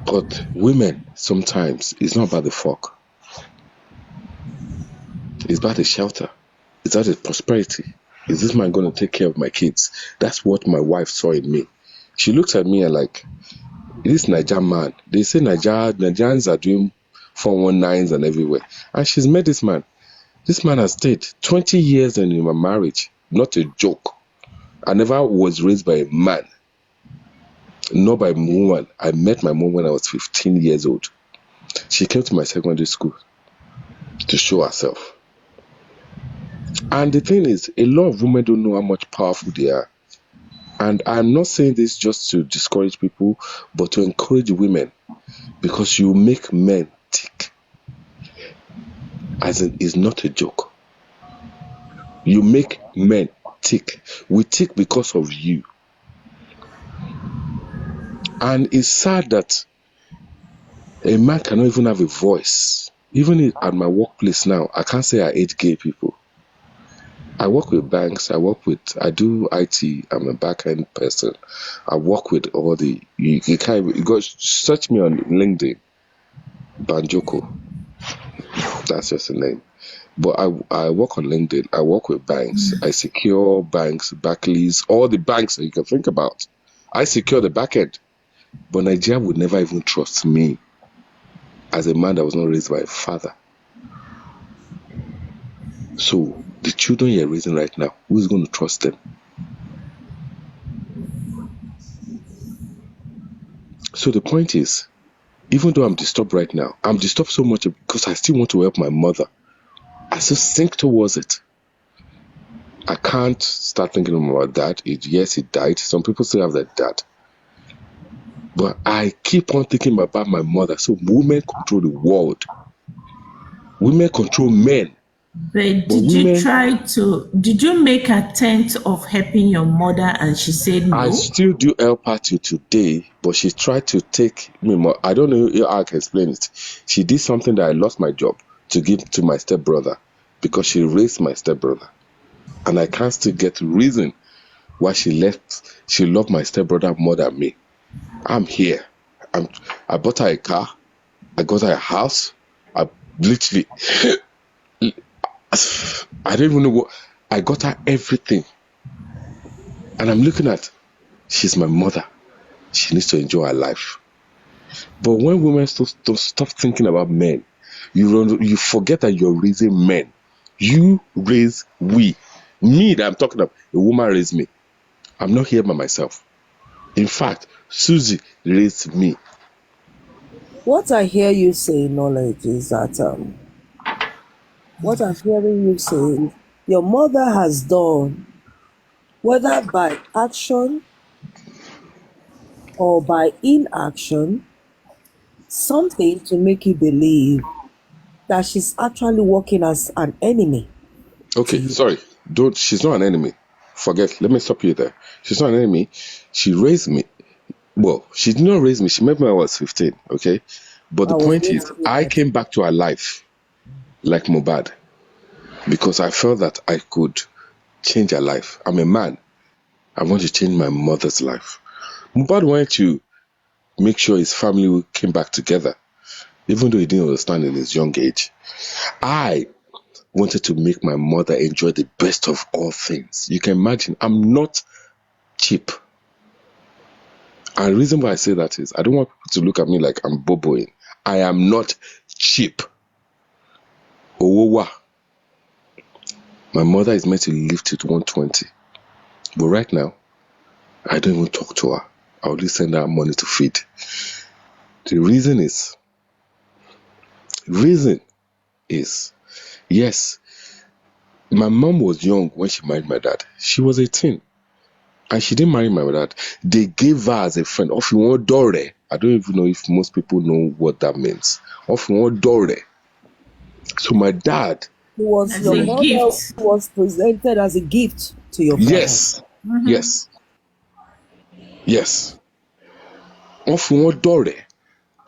But women, sometimes, it's not about the fuck. It's about the shelter. It's about the prosperity. Is this man going to take care of my kids? That's what my wife saw in me. She looked at me and like, this Nigerian man. They say Nigerians are doing 419s and everywhere. And she's met this man. This man has stayed 20 years in my marriage. Not a joke. I never was raised by a man. Not by a woman. I met my mom when I was 15 years old. She came to my secondary school to show herself. And the thing is, a lot of women don't know how much powerful they are. And I'm not saying this just to discourage people, but to encourage women. Because you make men tick. As in, it's not a joke. You make men tick. We tick because of you. And it's sad that a man cannot even have a voice. Even at my workplace now, I can't say I hate gay people. I work with banks, I do IT, I'm a back-end person. I work with all the, you go search me on LinkedIn, Banjoko. That's just the name. But I work on LinkedIn, I work with banks, I secure banks, Barclays, all the banks that you can think about. I secure the back end. But Nigeria would never even trust me as a man that was not raised by a father. So the children you're raising right now, who's going to trust them? So the point is, even though I'm disturbed right now, I'm disturbed so much because I still want to help my mother. I still sink towards it. I can't start thinking about that. Yes, he died. Some people still have their dad. But I keep on thinking about my mother. So women control the world. Women control men. But did you make an attempt of helping your mother and she said no? I still do help her till today, but she tried to take me more. I don't know how I can explain it. She did something that I lost my job to give to my stepbrother because she raised my stepbrother. And I can't still get the reason why she loved my stepbrother more than me. I'm here. I bought her a car. I got her a house. I literally, I don't even know what. I got her everything. And I'm looking at, she's my mother. She needs to enjoy her life. But when women stop thinking about men, you forget that you're raising men. You raise we. Me that I'm talking about, a woman raised me. I'm not here by myself. In fact, Susie raised me. What I hear you say, Knowledge, is that what I'm hearing you say is your mother has done, whether by action or by inaction, something to make you believe that she's actually working as an enemy. Okay, sorry. She's not an enemy. Forget. Let me stop you there. She's not an enemy. She raised me. Well, she did not raise me. She met me when I was 15. Okay, but the point is, I came back to her life like Mohbad because I felt that I could change her life. I'm a man. I want to change my mother's life. Mohbad wanted to make sure his family came back together, even though he didn't understand in his young age. I wanted to make my mother enjoy the best of all things. You can imagine, I'm not cheap. And the reason why I say that is, I don't want people to look at me like I'm boboing. I am not cheap. Owowa. My mother is meant to live to 120. But right now, I don't even talk to her. I only send her money to feed. The reason is, yes, my mom was young when she married my dad. She was 18. And she didn't marry my dad. They gave her as a friend. Ofiwon Dore. I don't even know if most people know what that means. Ofiwon Dore. So my dad... Your mother was presented as a gift to your father. Yes. Mm-hmm. Yes. Ofiwon Dore.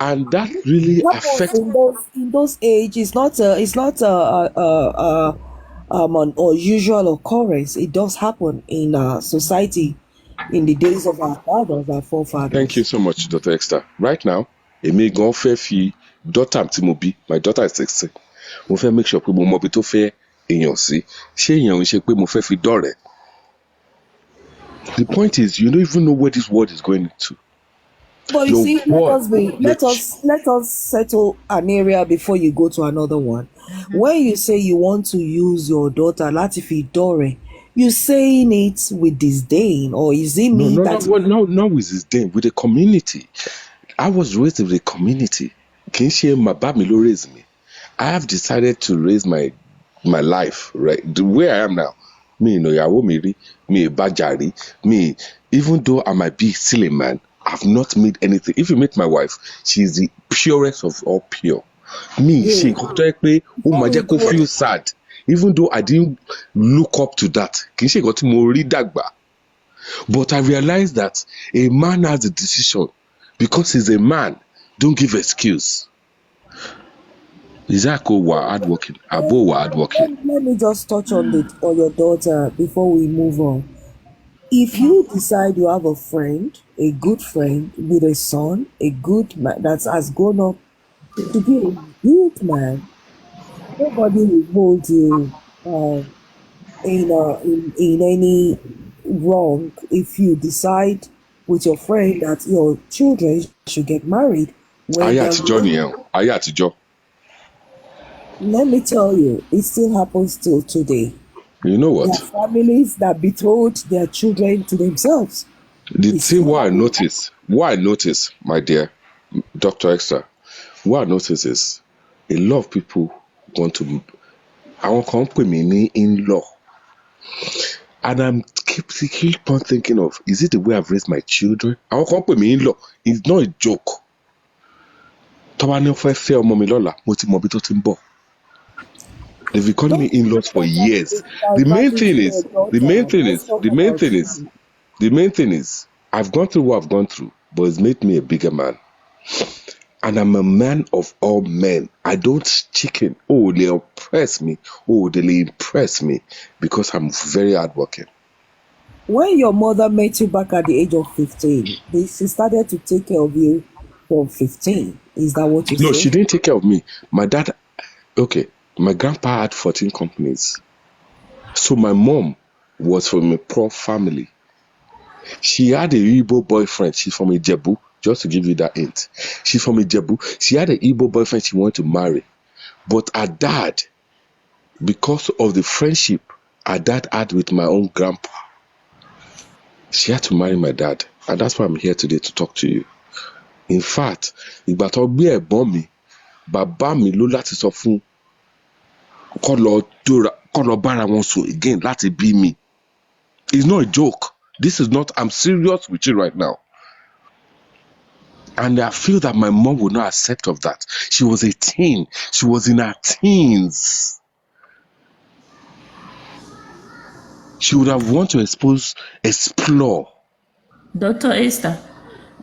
And that really affects... In those ages, it's not an unusual occurrence. It does happen in society in the days of our fathers, our forefathers. Thank you so much, Dr. Extra. Right now, Emi Gon Fefi, daughter Timobi, my daughter is 16. Mo fẹ́ make sure pé mo mọ bí tó fẹ́ èèyàn sí. Ṣé èèyàn ń ṣe pé mo fẹ́ fi dọ̀rẹ́? The point is, you don't even know where this world is going to. But you see, let us settle an area before you go to another one. Mm-hmm. When you say you want to use your daughter láti fi dọ̀rẹ́, you saying it with disdain, or is it me that? No, not with disdain. With the community. I was raised with the community. Kì í ṣe bàbá mi ló raise me. I have decided to raise my life, right? The way I am now. Me, ìyàwó mi rí, me bajari, me. Even though I might be still a man, I've not made anything. If you meet my wife, she is the purest of all pure. Me, she feel sad. Even though I didn't look up to that. But I realized that a man has a decision. Because he's a man, don't give excuse. Isako were hardworking. Abo were hardworking. Let me just touch on your daughter before we move on. If you decide you have a friend, a good friend with a son, a good man that has grown up to be a good man, nobody will hold you in any wrong if you decide with your friend that your children should get married. Let me tell you, it still happens till today. You know what? There are families that betroth their children to themselves. The thing what I notice, my dear Dr. Extra, what I notice is a lot of people want to. I want to put me in law, and I'm keep on thinking of, is it the way I've raised my children? I want to put me in law. It's not a joke. They've been calling me in-laws for years. The main thing is, I've gone through what I've gone through, but it's made me a bigger man. And I'm a man of all men. I don't chicken. Oh, they oppress me. Oh, they impress me because I'm very hardworking. When your mother met you back at the age of 15, she started to take care of you from 15. Is that what you said? No, she didn't take care of me. My dad, okay. My grandpa had 14 companies. So my mom was from a poor family. She had a Igbo boyfriend. She's from Ijebu, just to give you that hint. She's from Ijebu. She had an Igbo boyfriend she wanted to marry. But her dad because of the friendship her dad had with my own grandpa, she had to marry my dad. And that's why I'm here today to talk to you. In fact, ìgbà tó gbé ẹ̀gbọ́n mi, bàbá mi ló láti sọ fún kó lọ bára wọn sùn again láti bí mi. It's not a joke. This is not, I'm serious with you right now. And I feel that my mom would not accept of that. She was a teen. She was in her teens. She would have wanted to explore. Dr. Esther.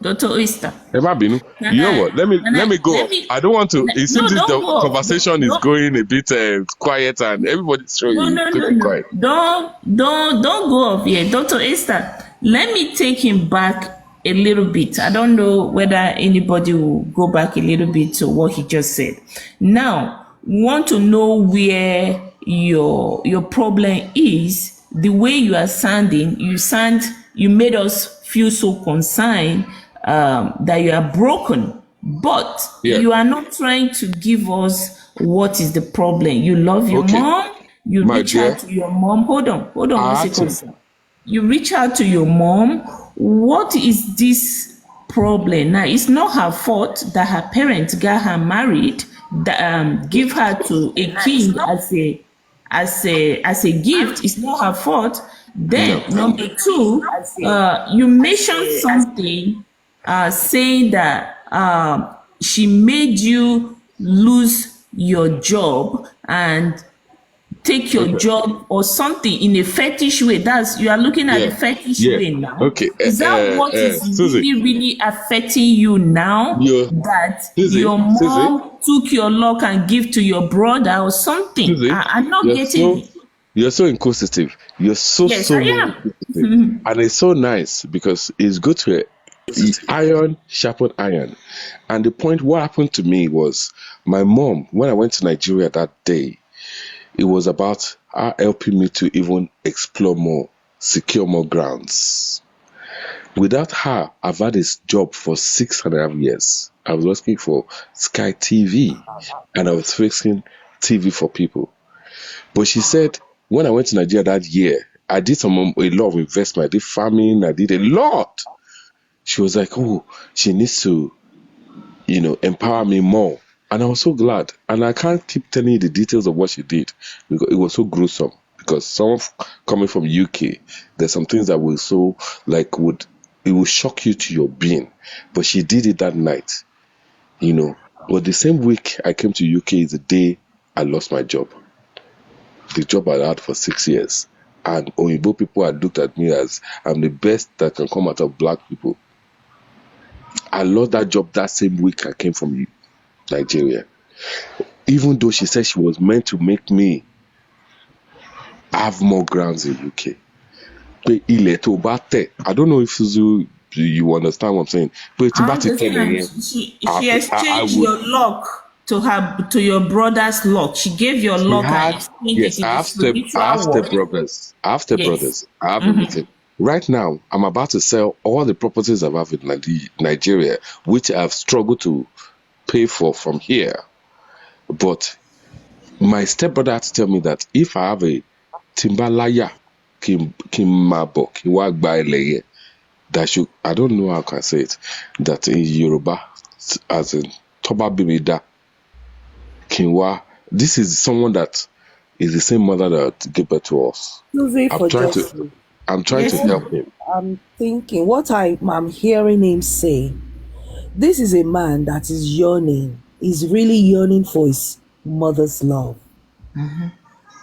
Eba Binu, you know what? Let me go. I don't want to. It seems the conversation is going a bit quiet, and everybody's showing quiet. Don't go off here, Dr. Esther. Let me take him back a little bit. I don't know whether anybody will go back a little bit to what he just said. Now, want to know where your problem is. The way you are sounding, you made us feel so concerned that you are broken, but you are not trying to give us what is the problem. You love your mom. You reach out to your mom. Hold on. You reach out to your mom. What is this problem? Now, it's not her fault that her parents got her married, give her to a king as a gift. It's not her fault. Then number two, you mentioned something saying that she made you lose your job and take your job or something in a fetish way. You are looking at the fetish way now. Okay. Is that what is really affecting you now? That your mom took your luck and give to your brother or something? I'm not getting it. You're so inquisitive. You're so inquisitive. And it's so nice because it's good to iron sharpen iron. And the point, what happened to me was my mom, when I went to Nigeria that day, it was about her helping me to even explore more, secure more grounds. Without her, I've had this job for 6.5 years. I was working for Sky TV and I was fixing TV for people. But she said, when I went to Nigeria that year, I did a lot of investment. I did farming. I did a lot. She was like, oh, she needs to, empower me more. And I was so glad. And I can't keep telling you the details of what she did because it was so gruesome. Because someone coming from UK, there's some things that will it will shock you to your being. But she did it that night, But the same week I came to UK is the day I lost my job. The job I had for 6 years. And Oyibo people had looked at me as I'm the best that can come out of black people. I lost that job that same week I came from Nigeria. Even though she said she was meant to make me have more grounds in UK. I don't know if you understand what I'm saying. But she exchanged your luck to your brother's luck. She gave your luck and exchanged it. I have stepbrothers. I have everything. Right now, I'm about to sell all the properties I have in Nigeria, which I've struggled to pay for from here. But my stepbrother had to tell me that if I have a timbalaya kimabo kiwagba that I don't know how I can say it, that in Yoruba, as in Toba Bimida Kinwa, this is someone that is the same mother that gave birth to us. I'm trying to help him. I'm thinking what I'm hearing him say. This is a man that is yearning. He's really yearning for his mother's love. Mm-hmm.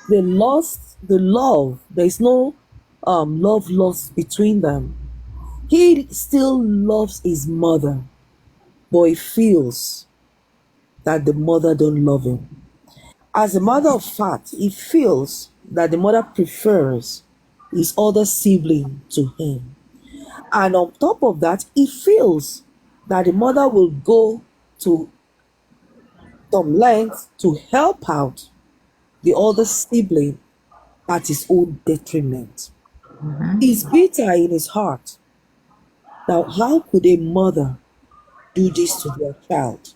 They lost the love. There's no love lost between them. He still loves his mother, but he feels that the mother don't love him. As a matter of fact, he feels that the mother prefers his other sibling to him. And on top of that, he feels that the mother will go to some lengths to help out the other sibling at his own detriment. Mm-hmm. He's bitter in his heart. Now, how could a mother do this to their child?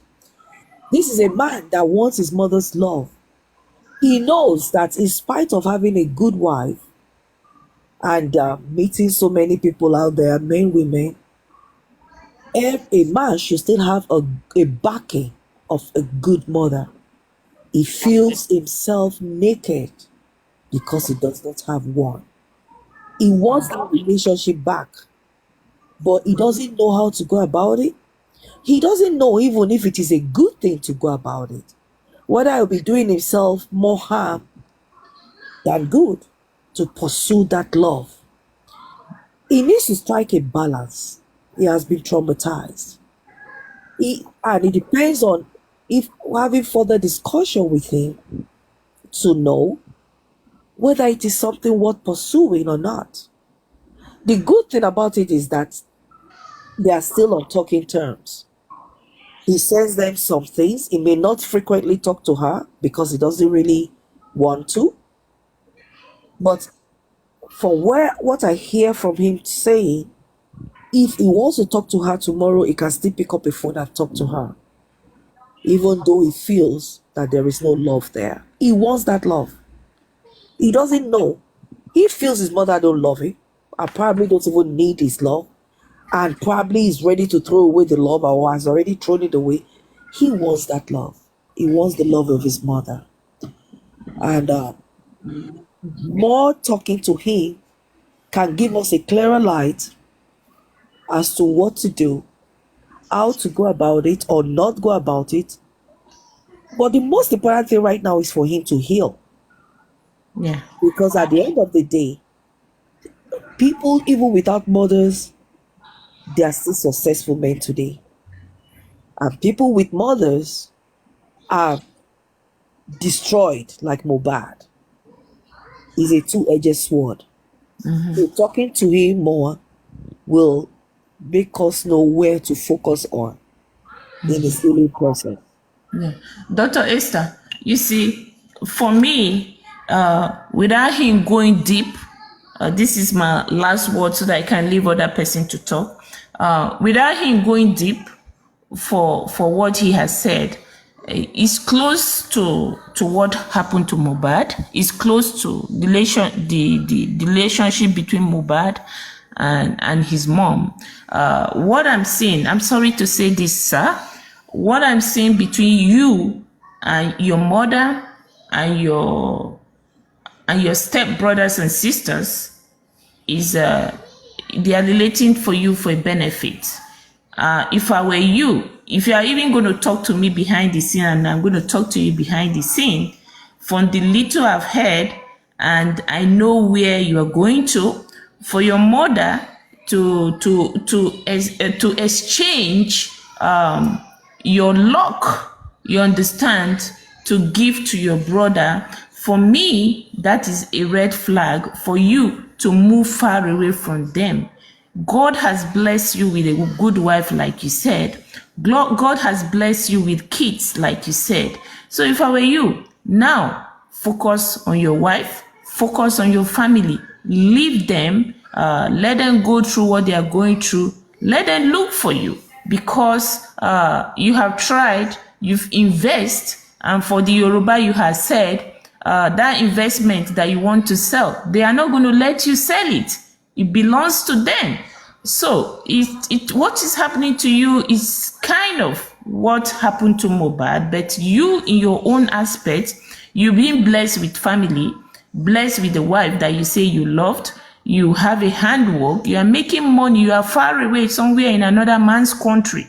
This is a man that wants his mother's love. He knows that in spite of having a good wife and meeting so many people out there, men, women, a man should still have a backing of a good mother. He feels himself naked because he does not have one. He wants that relationship back, but he doesn't know how to go about it. He doesn't know even if it is a good thing to go about it. Whether he'll be doing himself more harm than good to pursue that love. He needs to strike a balance. He has been traumatized. And it depends on if having further discussion with him to know whether it is something worth pursuing or not. The good thing about it is that they are still on talking terms. He sends them some things. He may not frequently talk to her because he doesn't really want to. But from what I hear from him saying, if he wants to talk to her tomorrow, he can still pick up a phone and talk to her. Even though he feels that there is no love there. He wants that love. He doesn't know. He feels his mother don't love him and probably don't even need his love. And probably is ready to throw away the love or has already thrown it away. He wants that love. He wants the love of his mother. And more talking to him can give us a clearer light as to what to do, how to go about it or not go about it. But the most important thing right now is for him to heal. Yeah. Because at the end of the day, people, even without mothers, they are still successful men today. And people with mothers are destroyed like Mohbad. It's a two-edged sword. So talking to him more will make us know where to focus on in the healing process. Yeah. Dr. Esther, you see, for me, without him going deep, this is my last word so that I can leave other person to talk. Without him going deep for what he has said, it's close to what happened to Mohbad. It's close to the relationship between Mohbad and his mom. What I'm seeing, I'm sorry to say this, sir, what I'm seeing between you and your mother and your step brothers and sisters is they are relating for you for a benefit. If I were you, if you are even going to talk to me behind the scene, and I'm going to talk to you behind the scene, from the little I've heard, and I know where you are going to, for your mother to exchange your luck, you understand, to give to your brother, for me, that is a red flag for you to move far away from them. God has blessed you with a good wife, like you said. God has blessed you with kids, like you said. So if I were you, now focus on your wife, focus on your family, leave them, let them go through what they are going through, let them look for you, because you have tried, you've invested, and for the Yoruba you have said, that investment that you want to sell, they are not going to let you sell it. It belongs to them. So what is happening to you is kind of what happened to Mohbad, but you in your own aspect, you've been blessed with family, blessed with the wife that you say you loved, you have a handwork, you are making money, you are far away somewhere in another man's country.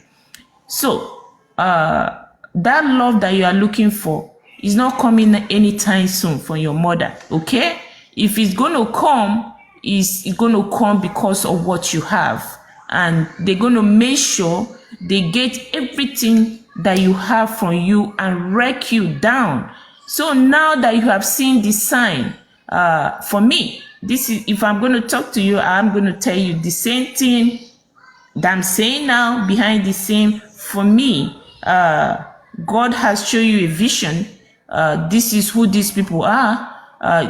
So that love that you are looking for is not coming anytime soon from your mother, okay? If it's going to come, it's going to come because of what you have. And they're going to make sure they get everything that you have from you and wreck you down. So now that you have seen the sign, for me, this is, if I'm going to talk to you, I'm going to tell you the same thing that I'm saying now behind the scene. For me, God has shown you a vision. This is who these people are.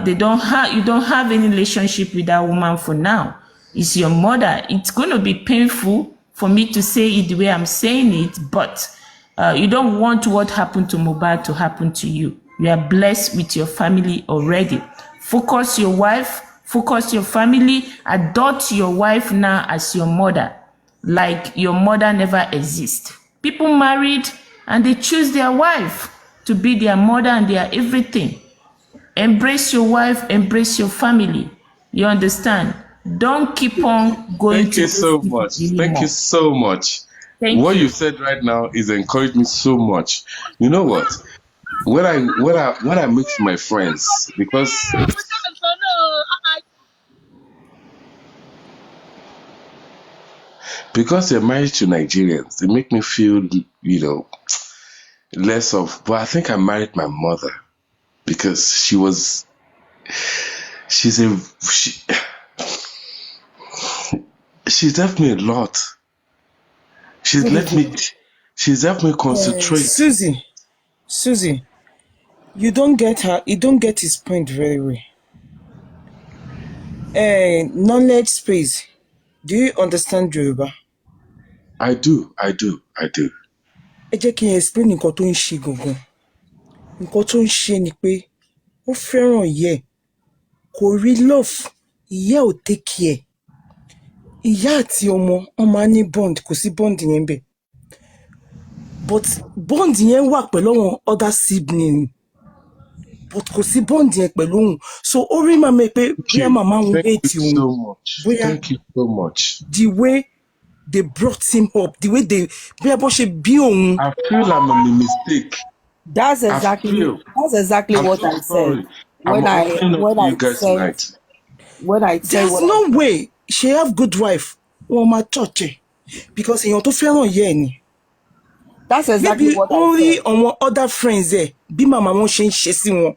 You don't have any relationship with that woman for now. It's your mother. It's going to be painful for me to say it the way I'm saying it, but you don't want what happened to Mohbad to happen to you. You are blessed with your family already. Focus your wife, focus your family, adopt your wife now as your mother, like your mother never exists. People married and they choose their wife to be their mother and their everything. Embrace your wife, embrace your family. You understand? Don't keep on going. Thank you so much. Thank you so much. What you said right now is encouraged me so much. You know what? When I mix my friends, because they're married to Nigerians, they make me feel, less of. But I think I married my mother because she's helped me a lot. She's helped me concentrate. Susie, you don't get her. You don't get his point very well. Knowledge space. Do you understand Yoruba? I do. Ẹ jẹ́ kí n explain nǹkan tó ń ṣe gangan. Nǹkan tó ń ṣe ni pé ó fẹ́ràn ìyá ẹ̀, kò rí love, ìyá ò take care. Ìyá àti ọmọ á ní bond, kò sí bond yẹn bẹ́ẹ̀. But bond yẹn wà pẹ̀lú àwọn other sibling. But kò sí bond yẹn pẹ̀lú òun. So ó rí màmá pé bí màmá òun hate òun. Thank you so much. The way they brought him up, the way they bí bó ṣe bí òun. I feel I'm in a mistake. That's exactly what I said. When I said there's no way she have good wife. Wọ́n máa church because èèyàn tó fẹ́ràn ìyá ẹ̀ ni. That's exactly what I said. Maybe only on other friends there, be mama won't change one,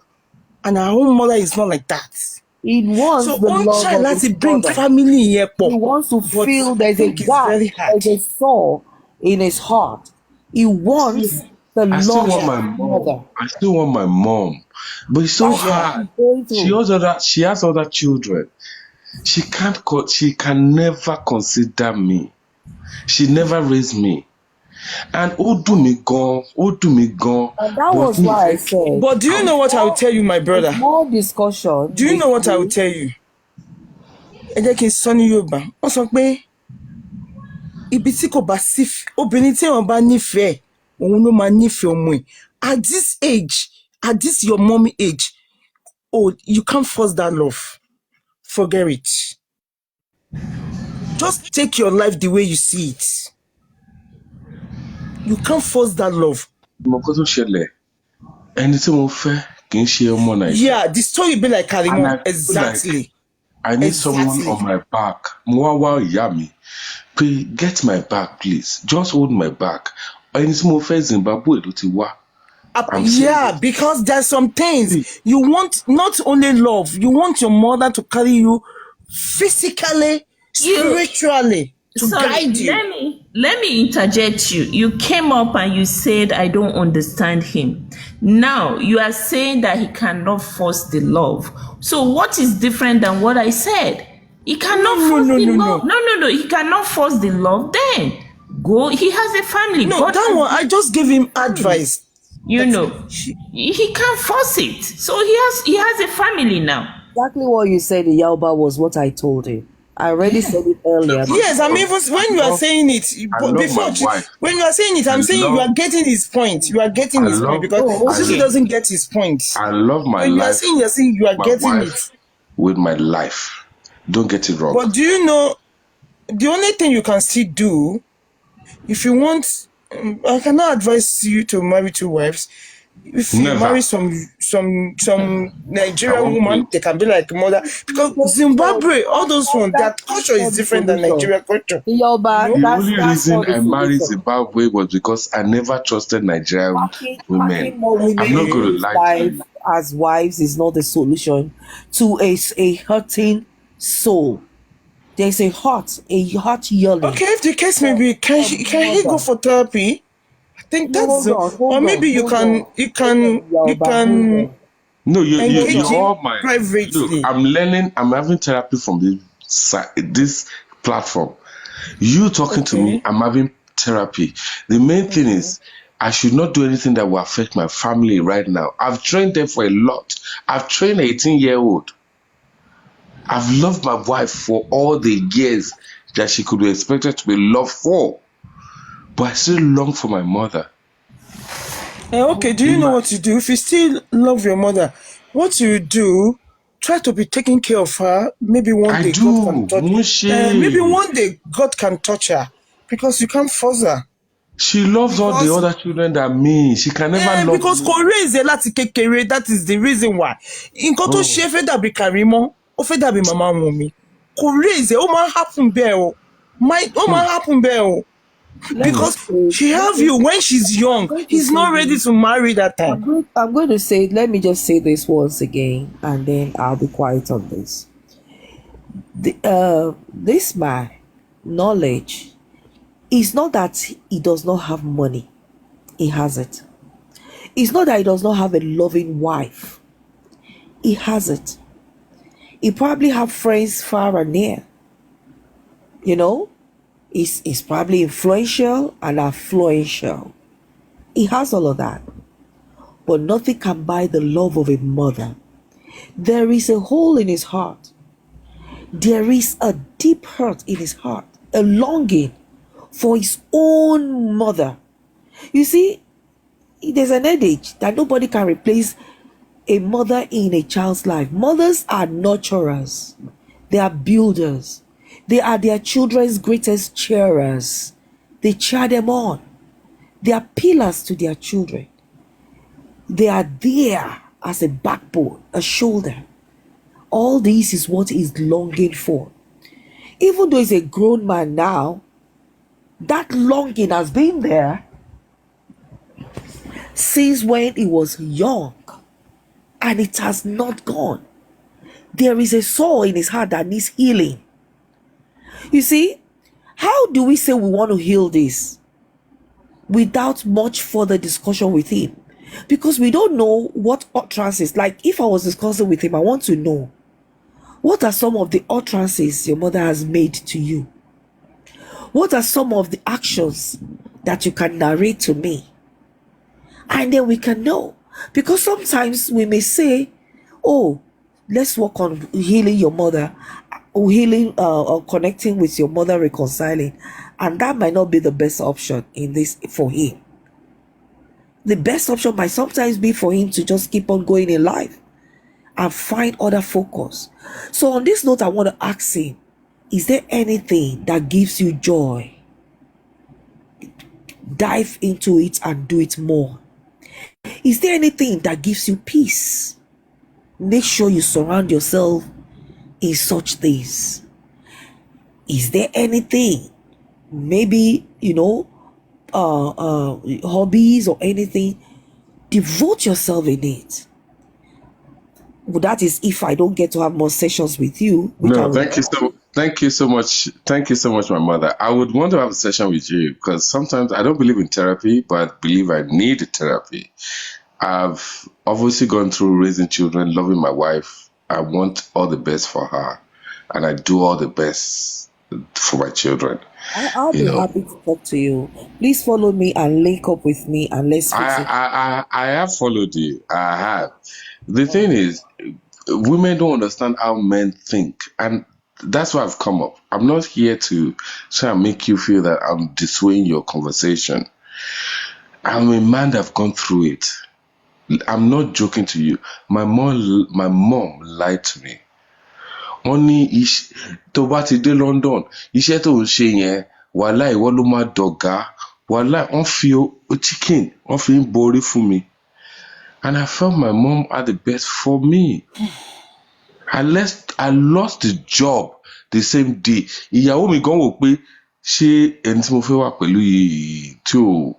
and our own mother is not like that. It wants so the love of let's his bring brother. family here. He wants to feel there's a gap, there's a soul in his heart. He wants the love of his mother. I still want my mom, but it's so hard. She has other children. She can never consider me. She never raised me. And And that was why I said. But do you know what I will tell you, my brother? More discussion. Do you know what I will tell you? Ẹ jẹ́ kí n sọ ní Yorùbá. Wọ́n sọ pé ibi tí kò bá sí obìnrin tí wọ́n bá nífẹ̀ẹ́, òun ló máa nífẹ̀ẹ́ ọmọ ẹ̀. At this age, at this your mommy age, you can't force that love. Forget it. Just take your life the way you see it. You can't force that love. Yeah, the story be like Karimo. Exactly. I need someone on my back. Get my back, please. Just hold my back. Yeah, because there's some things you want, not only love, you want your mother to carry you physically, spiritually, to guide you. Let me interject you. You came up and you said, I don't understand him. Now, you are saying that he cannot force the love. So what is different than what I said? He cannot force the love. No. He cannot force the love. Then go. He has a family. No, that one, I just give him advice. You know, he can't force it. So he has a family now. Exactly what you said in Yauba was what I told him. I already said it earlier. Yes, I mean, when you are saying it, when you are saying it, I'm saying you are getting his point. You are getting his point because Susie doesn't get his point. I love my when life. You're saying you are getting it with my life. Don't get it wrong. But do you know the only thing you can still do if you want? I cannot advise you to marry 2 wives. If you marry some Nigerian woman, they can be like mother. Because Zimbabwe, all those ones, that culture is different than Nigerian culture. The only reason I married Zimbabwe was because I never trusted Nigerian women. I'm not going to lie to you. As wives is not the solution to a hurting soul. There's a heart yearning. Okay, if the case may be, can he go for therapy? I think that's or maybe you can. No, you're all my. Look, I'm learning. I'm having therapy from this platform. You talking to me, I'm having therapy. The main thing is, I should not do anything that will affect my family right now. I've trained them for a lot. I've trained an 18-year-old. I've loved my wife for all the years that she could be expected to be loved for. But I still long for my mother. Okay, do you know what to do? If you still love your mother, what you do, try to be taking care of her. Maybe one day God can touch her. Maybe one day God can touch her because you can't force her. She loves all the other children than me. She can never love because kò raise láti kékeré. That is the reason why. Nǹkan tó ṣe fẹ́ dàbí Karimo, ó fẹ́ dàbí Mama Wunmi. Kò raise, ó máa happen bẹ́ẹ̀ o. Ó máa happen bẹ́ẹ̀ o. Because she have you when she's young. He's not ready to marry that time. I'm going to say, let me just say this once again, and then I'll be quiet on this. This man, knowledge, it's not that he does not have money. He has it. It's not that he does not have a loving wife. He has it. He probably have friends far and near. You know? He's probably influential and affluential. He has all of that. But nothing can buy the love of a mother. There is a hole in his heart. There is a deep hurt in his heart. A longing for his own mother. You see, there's an adage that nobody can replace a mother in a child's life. Mothers are nurturers. They are builders. They are their children's greatest cheerers. They cheer them on. They are pillars to their children. They are there as a backbone, a shoulder. All this is what he's longing for. Even though he's a grown man now, that longing has been there since when he was young, and it has not gone. There is a sore in his heart that needs healing. You see, how do we say we want to heal this without much further discussion with him? Because we don't know what utterances. Like, if I was discussing with him, I want to know, what are some of the utterances your mother has made to you? What are some of the actions that you can narrate to me? And then we can know. Because sometimes we may say, oh, let's work on healing your mother, healing or connecting with your mother, reconciling. And that might not be the best option in this for him. The best option might sometimes be for him to just keep on going in life and find other focus. So on this note, I want to ask him, is there anything that gives you joy? Dive into it and do it more. Is there anything that gives you peace? Make sure you surround yourself in such things. Is there anything, maybe, hobbies or anything? Devote yourself in it. Well, that is if I don't get to have more sessions with you. Thank you so much. Thank you so much, my mother. I would want to have a session with you because sometimes I don't believe in therapy, but I believe I need therapy. I've obviously gone through raising children, loving my wife. I want all the best for her, and I do all the best for my children. I'll be happy to talk to you. Please follow me and link up with me, and let's fix it. I have followed you. I have. The thing is, women don't understand how men think, and that's why I've come up. I'm not here to try and make you feel that I'm dissuading your conversation. I'm a man that've gone through it. I'm not joking to you. My mom lied to me. Only tó bá ti dé London, iṣẹ́ tó ń ṣe yẹn, wàhálà ìwọ ló máa dọ̀gá. Wàhálà wọ́n fi chicken, wọ́n fi ń borí fún mi. And I felt my mom had the best for me. I lost the job the same day. Ìyàwó mi gan wò pé ṣé ẹni tí mo fẹ́ wà pẹ̀lú yìí tí ò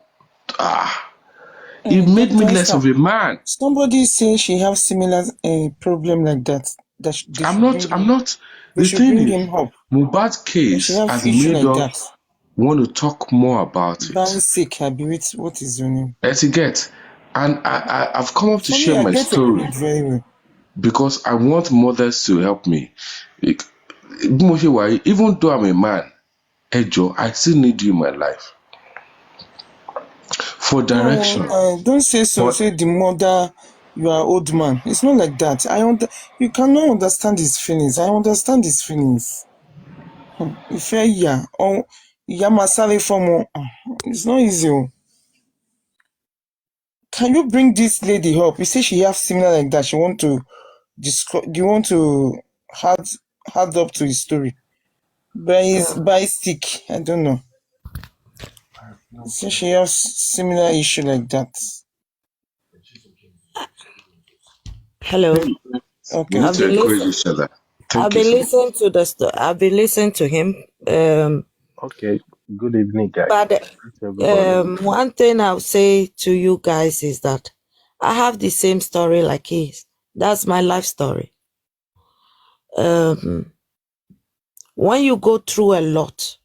it made me less of a man. Somebody say she has similar problem like that. I'm not. The thing is, Mohbad's case has made us want to talk more about it. What is your name? Etiquette. And I've come up to share my story because I want mothers to help me. Even though I'm a man, I still need you in my life. for direction. No, don't say so. Say the mother, you are old man. It's not like that. You cannot understand his feelings. I understand his feelings. If it's not easy. Can you bring this lady up? You say she have similar like that. She want to you want to add up to his story. By stick. I don't know. You say she has similar issue like that. Hello. Okay. I've been listening to the story. I've been listening to him. Okay. Good evening, guys. But one thing I'll say to you guys is that I have the same story like his. That's my life story. When you go through a lot,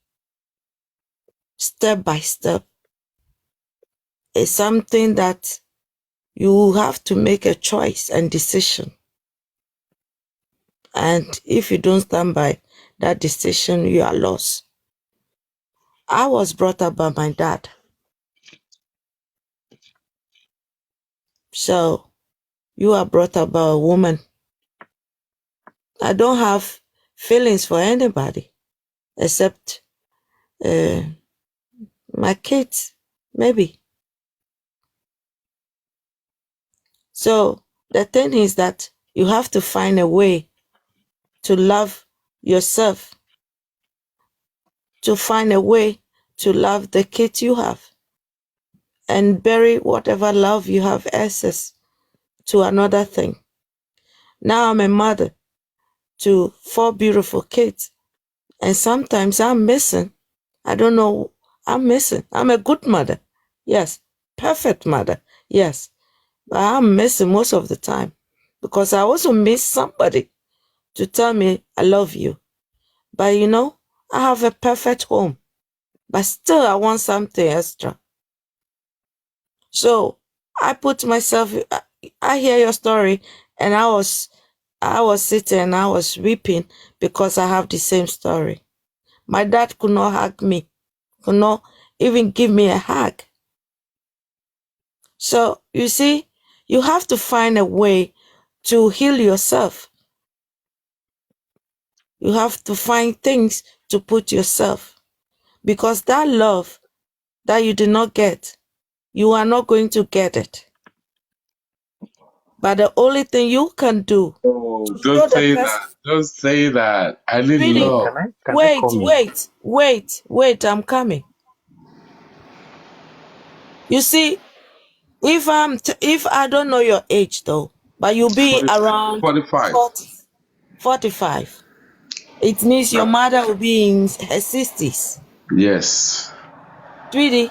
step by step, it's something that you have to make a choice and decision. And if you don't stand by that decision, you are lost. I was brought up by my dad. So you are brought up by a woman. I don't have feelings for anybody except my kids, maybe. So the thing is that you have to find a way to love yourself, to find a way to love the kids you have, and bury whatever love you have access to another thing. Now I'm a mother to 4 beautiful kids, and sometimes I'm missing. I don't know, I'm missing. I'm a good mother, yes, perfect mother, yes, but I'm missing most of the time because I also miss somebody to tell me I love you. But you know, I have a perfect home, but still I want something extra. So I put myself, I hear your story, and I was sitting and I was weeping because I have the same story. My dad could not hug me, could not even give me a hug. So you see, you have to find a way to heal yourself. You have to find things to put yourself, because that love that you did not get, you are not going to get it. But the only thing you can do. Oh, don't say that. Don't say that. I need really, love. Wait, I'm coming. You see, if I don't know your age though, but you'll be around 45. 45. It means your mother will be in her 60s. Yes. Sweetie,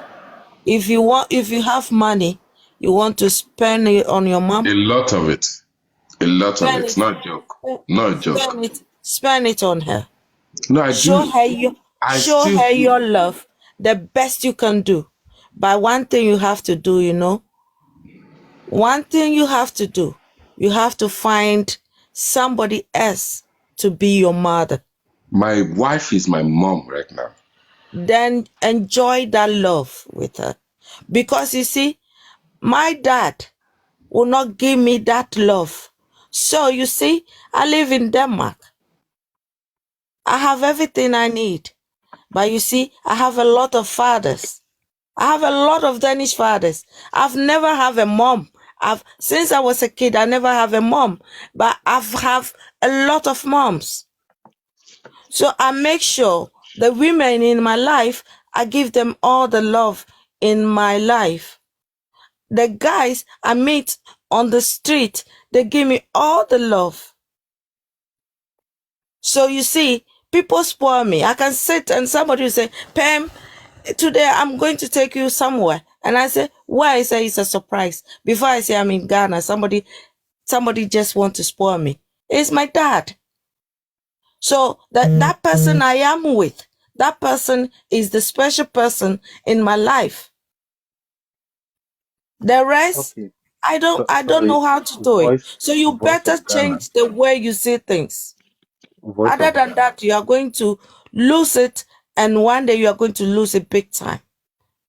if you have money, you want to spend it on your mom. A lot of it. Not a joke. Not a joke. Spend it on her. No, I show do. Show her your love, the best you can do. But one thing you have to do, you know, you have to find somebody else to be your mother. My wife is my mom right now. Then enjoy that love with her. Because you see, my dad will not give me that love. So you see, I live in Denmark. I have everything I need. But you see, I have a lot of fathers. I have a lot of Danish fathers. I've never have a mom. Since I was a kid, I never have a mom. But I've have a lot of moms. So I make sure the women in my life, I give them all the love in my life. The guys I meet on the street, they give me all the love. So you see, people spoil me. I can sit and somebody will say, Pam, today I'm going to take you somewhere. And I say, why? I say it's a surprise. Before I say I'm in Ghana, somebody just want to spoil me. It's my dad. So that person I am with, that person is the special person in my life. The rest, okay. I don't know how to do it. So you better change the way you see things. Other than that, you are going to lose it, and one day you are going to lose it big time.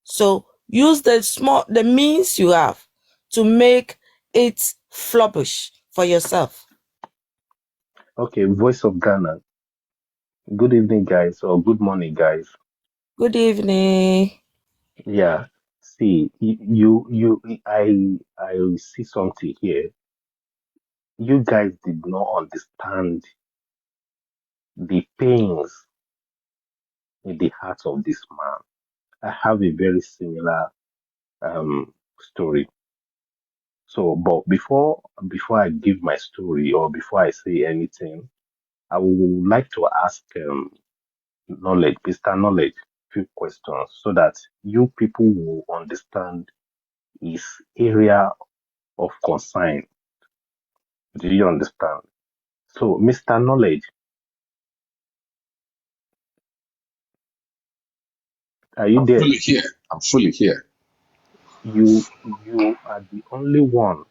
So use the means you have to make it flourish for yourself. Okay, Voice of Ghana. Good evening, guys, or good morning, guys. Good evening. Yeah. See, I see something here. You guys did not understand the pains in the heart of this man. I have a very similar story. So, but before I give my story or before I say anything, I would like to ask Knowledge, Mr. Knowledge, few questions so that you people will understand his area of concern. Do you understand? So, Mr. Knowledge, are you I'm there? fully here. I'm fully here. You are the only one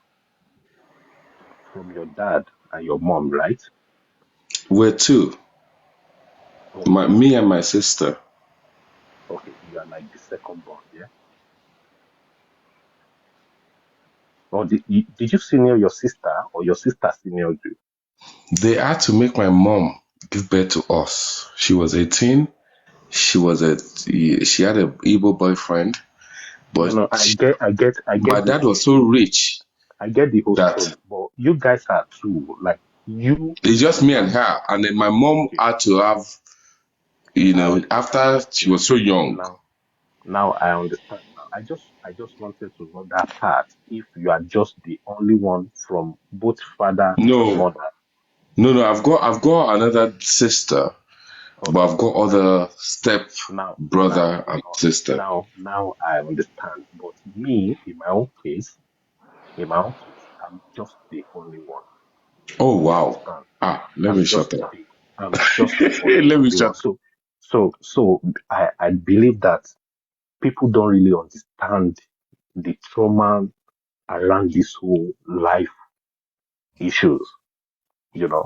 from your dad and your mom, right? We're two. Okay. Me and my sister. Okay, you are like the second born, yeah? Or did you senior your sister or your sister seniored you? They had to make my mom give birth to us. She was 18. She had a Igbo boyfriend, but No, I get my the dad whole was so story. rich I get the whole that story, but you guys are two. Like you, it's just your me and mom. her. And then my mom Okay, had to have, after she was so young. Now I understand. Now I just wanted to know that part. If you are just the only one from both father and No, mother. no. I've got another sister, but Okay. I've got other step Now, brother and sister. now I understand. But me, in my own case, I'm just the only one. Oh You wow! understand? Let me shut up. I'm just the Let me only one. shut. So I believe that people don't really understand the trauma around this whole life issues. You know,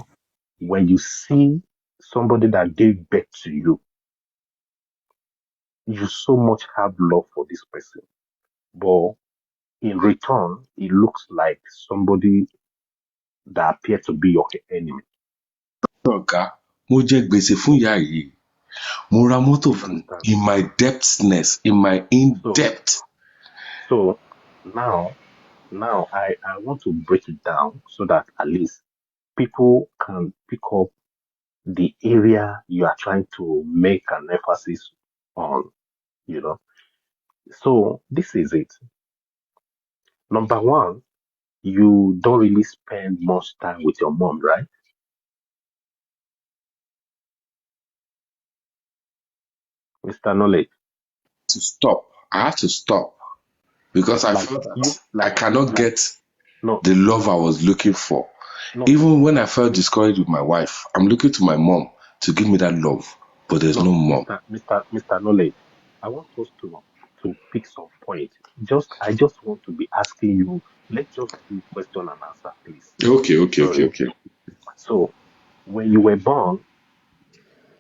when you see somebody that gave birth to you, you so much have love for this person, but in return, it looks like somebody that appear to be your enemy. Ọ̀gá, mo jẹ gbèsè fún ìyá yìí. Mo ra mọ́tò fún in my depthness, in my in-depth. So now I want to break it down so that at least people can pick up the area you are trying to make an emphasis on, you know. So this is it. Number one, you don't really spend much time with your mom, right? Mr. Knowledge. To stop. I had to stop because I felt that I cannot get the love I was looking for. Even when I felt discouraged with my wife, I'm looking to my mom to give me that love, but there's no mom. Mr. Knowledge, I want us to pick some point. I just want to be asking you. Let's just do question and answer, please. Okay. So, when you were born,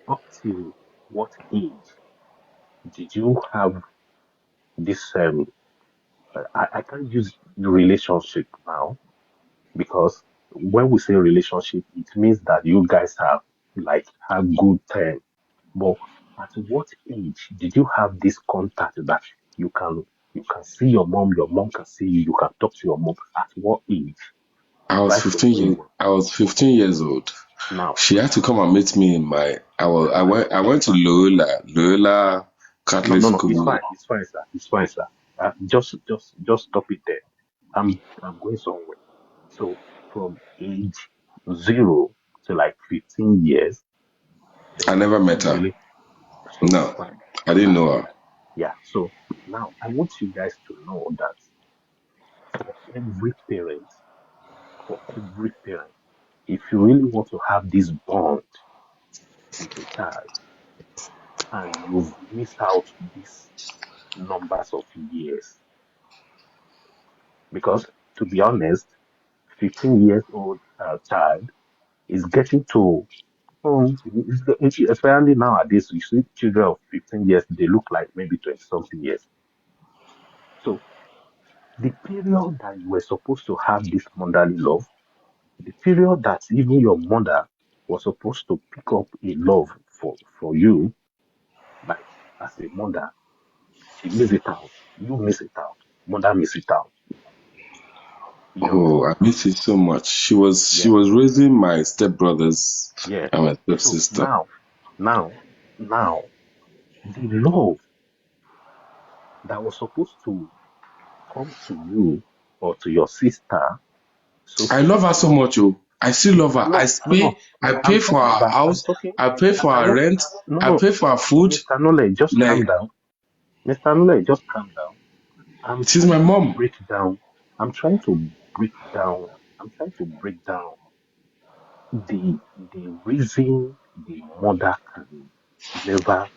up till what age did you have this? I can't use the relationship now because when we say relationship, it means that you guys have good term. But at what age did you have this contact that you can see your mom can see you, you can talk to your mom? At what age? I was 15 years old. Now she had to come and meet me in my. I went to Loyola Catholic School. It's fine, sir. Just stop it there. I'm going somewhere. So from age 0 to like 15 years, I never met her. So No, it's fine. I didn't know her. Yeah. So now I want you guys to know that for every parent, if you really want to have this bond with a child and you've missed out these numbers of years, because to be honest, 15 years old child is getting to, especially nowadays, you see children of 15 years, they look like maybe 20 something years. So the period that you were supposed to have this motherly love, the period that even your mother was supposed to pick up a love for you, like as a mother, she miss it out. You miss it out. Mother miss it out. You Oh, I miss it so much. She was raising my stepbrothers and my stepsister. So now, the love that was supposed to come to you or to your sister. So I love her so much, oh. I still love her. I pay for her house. I pay for her rent. I pay for her food. Mr. Nole, just calm down. Mr. Nole, just calm down. She's my mom. I'm trying to break down the reason the mother can never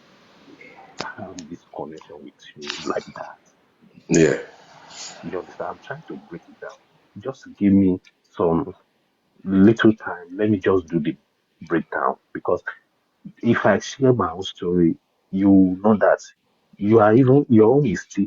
have this connection with you like that. Yeah. You understand? I'm trying to break it down. Just give me some little time. Let me just do the breakdown, because if I share my own story, you know that your own is still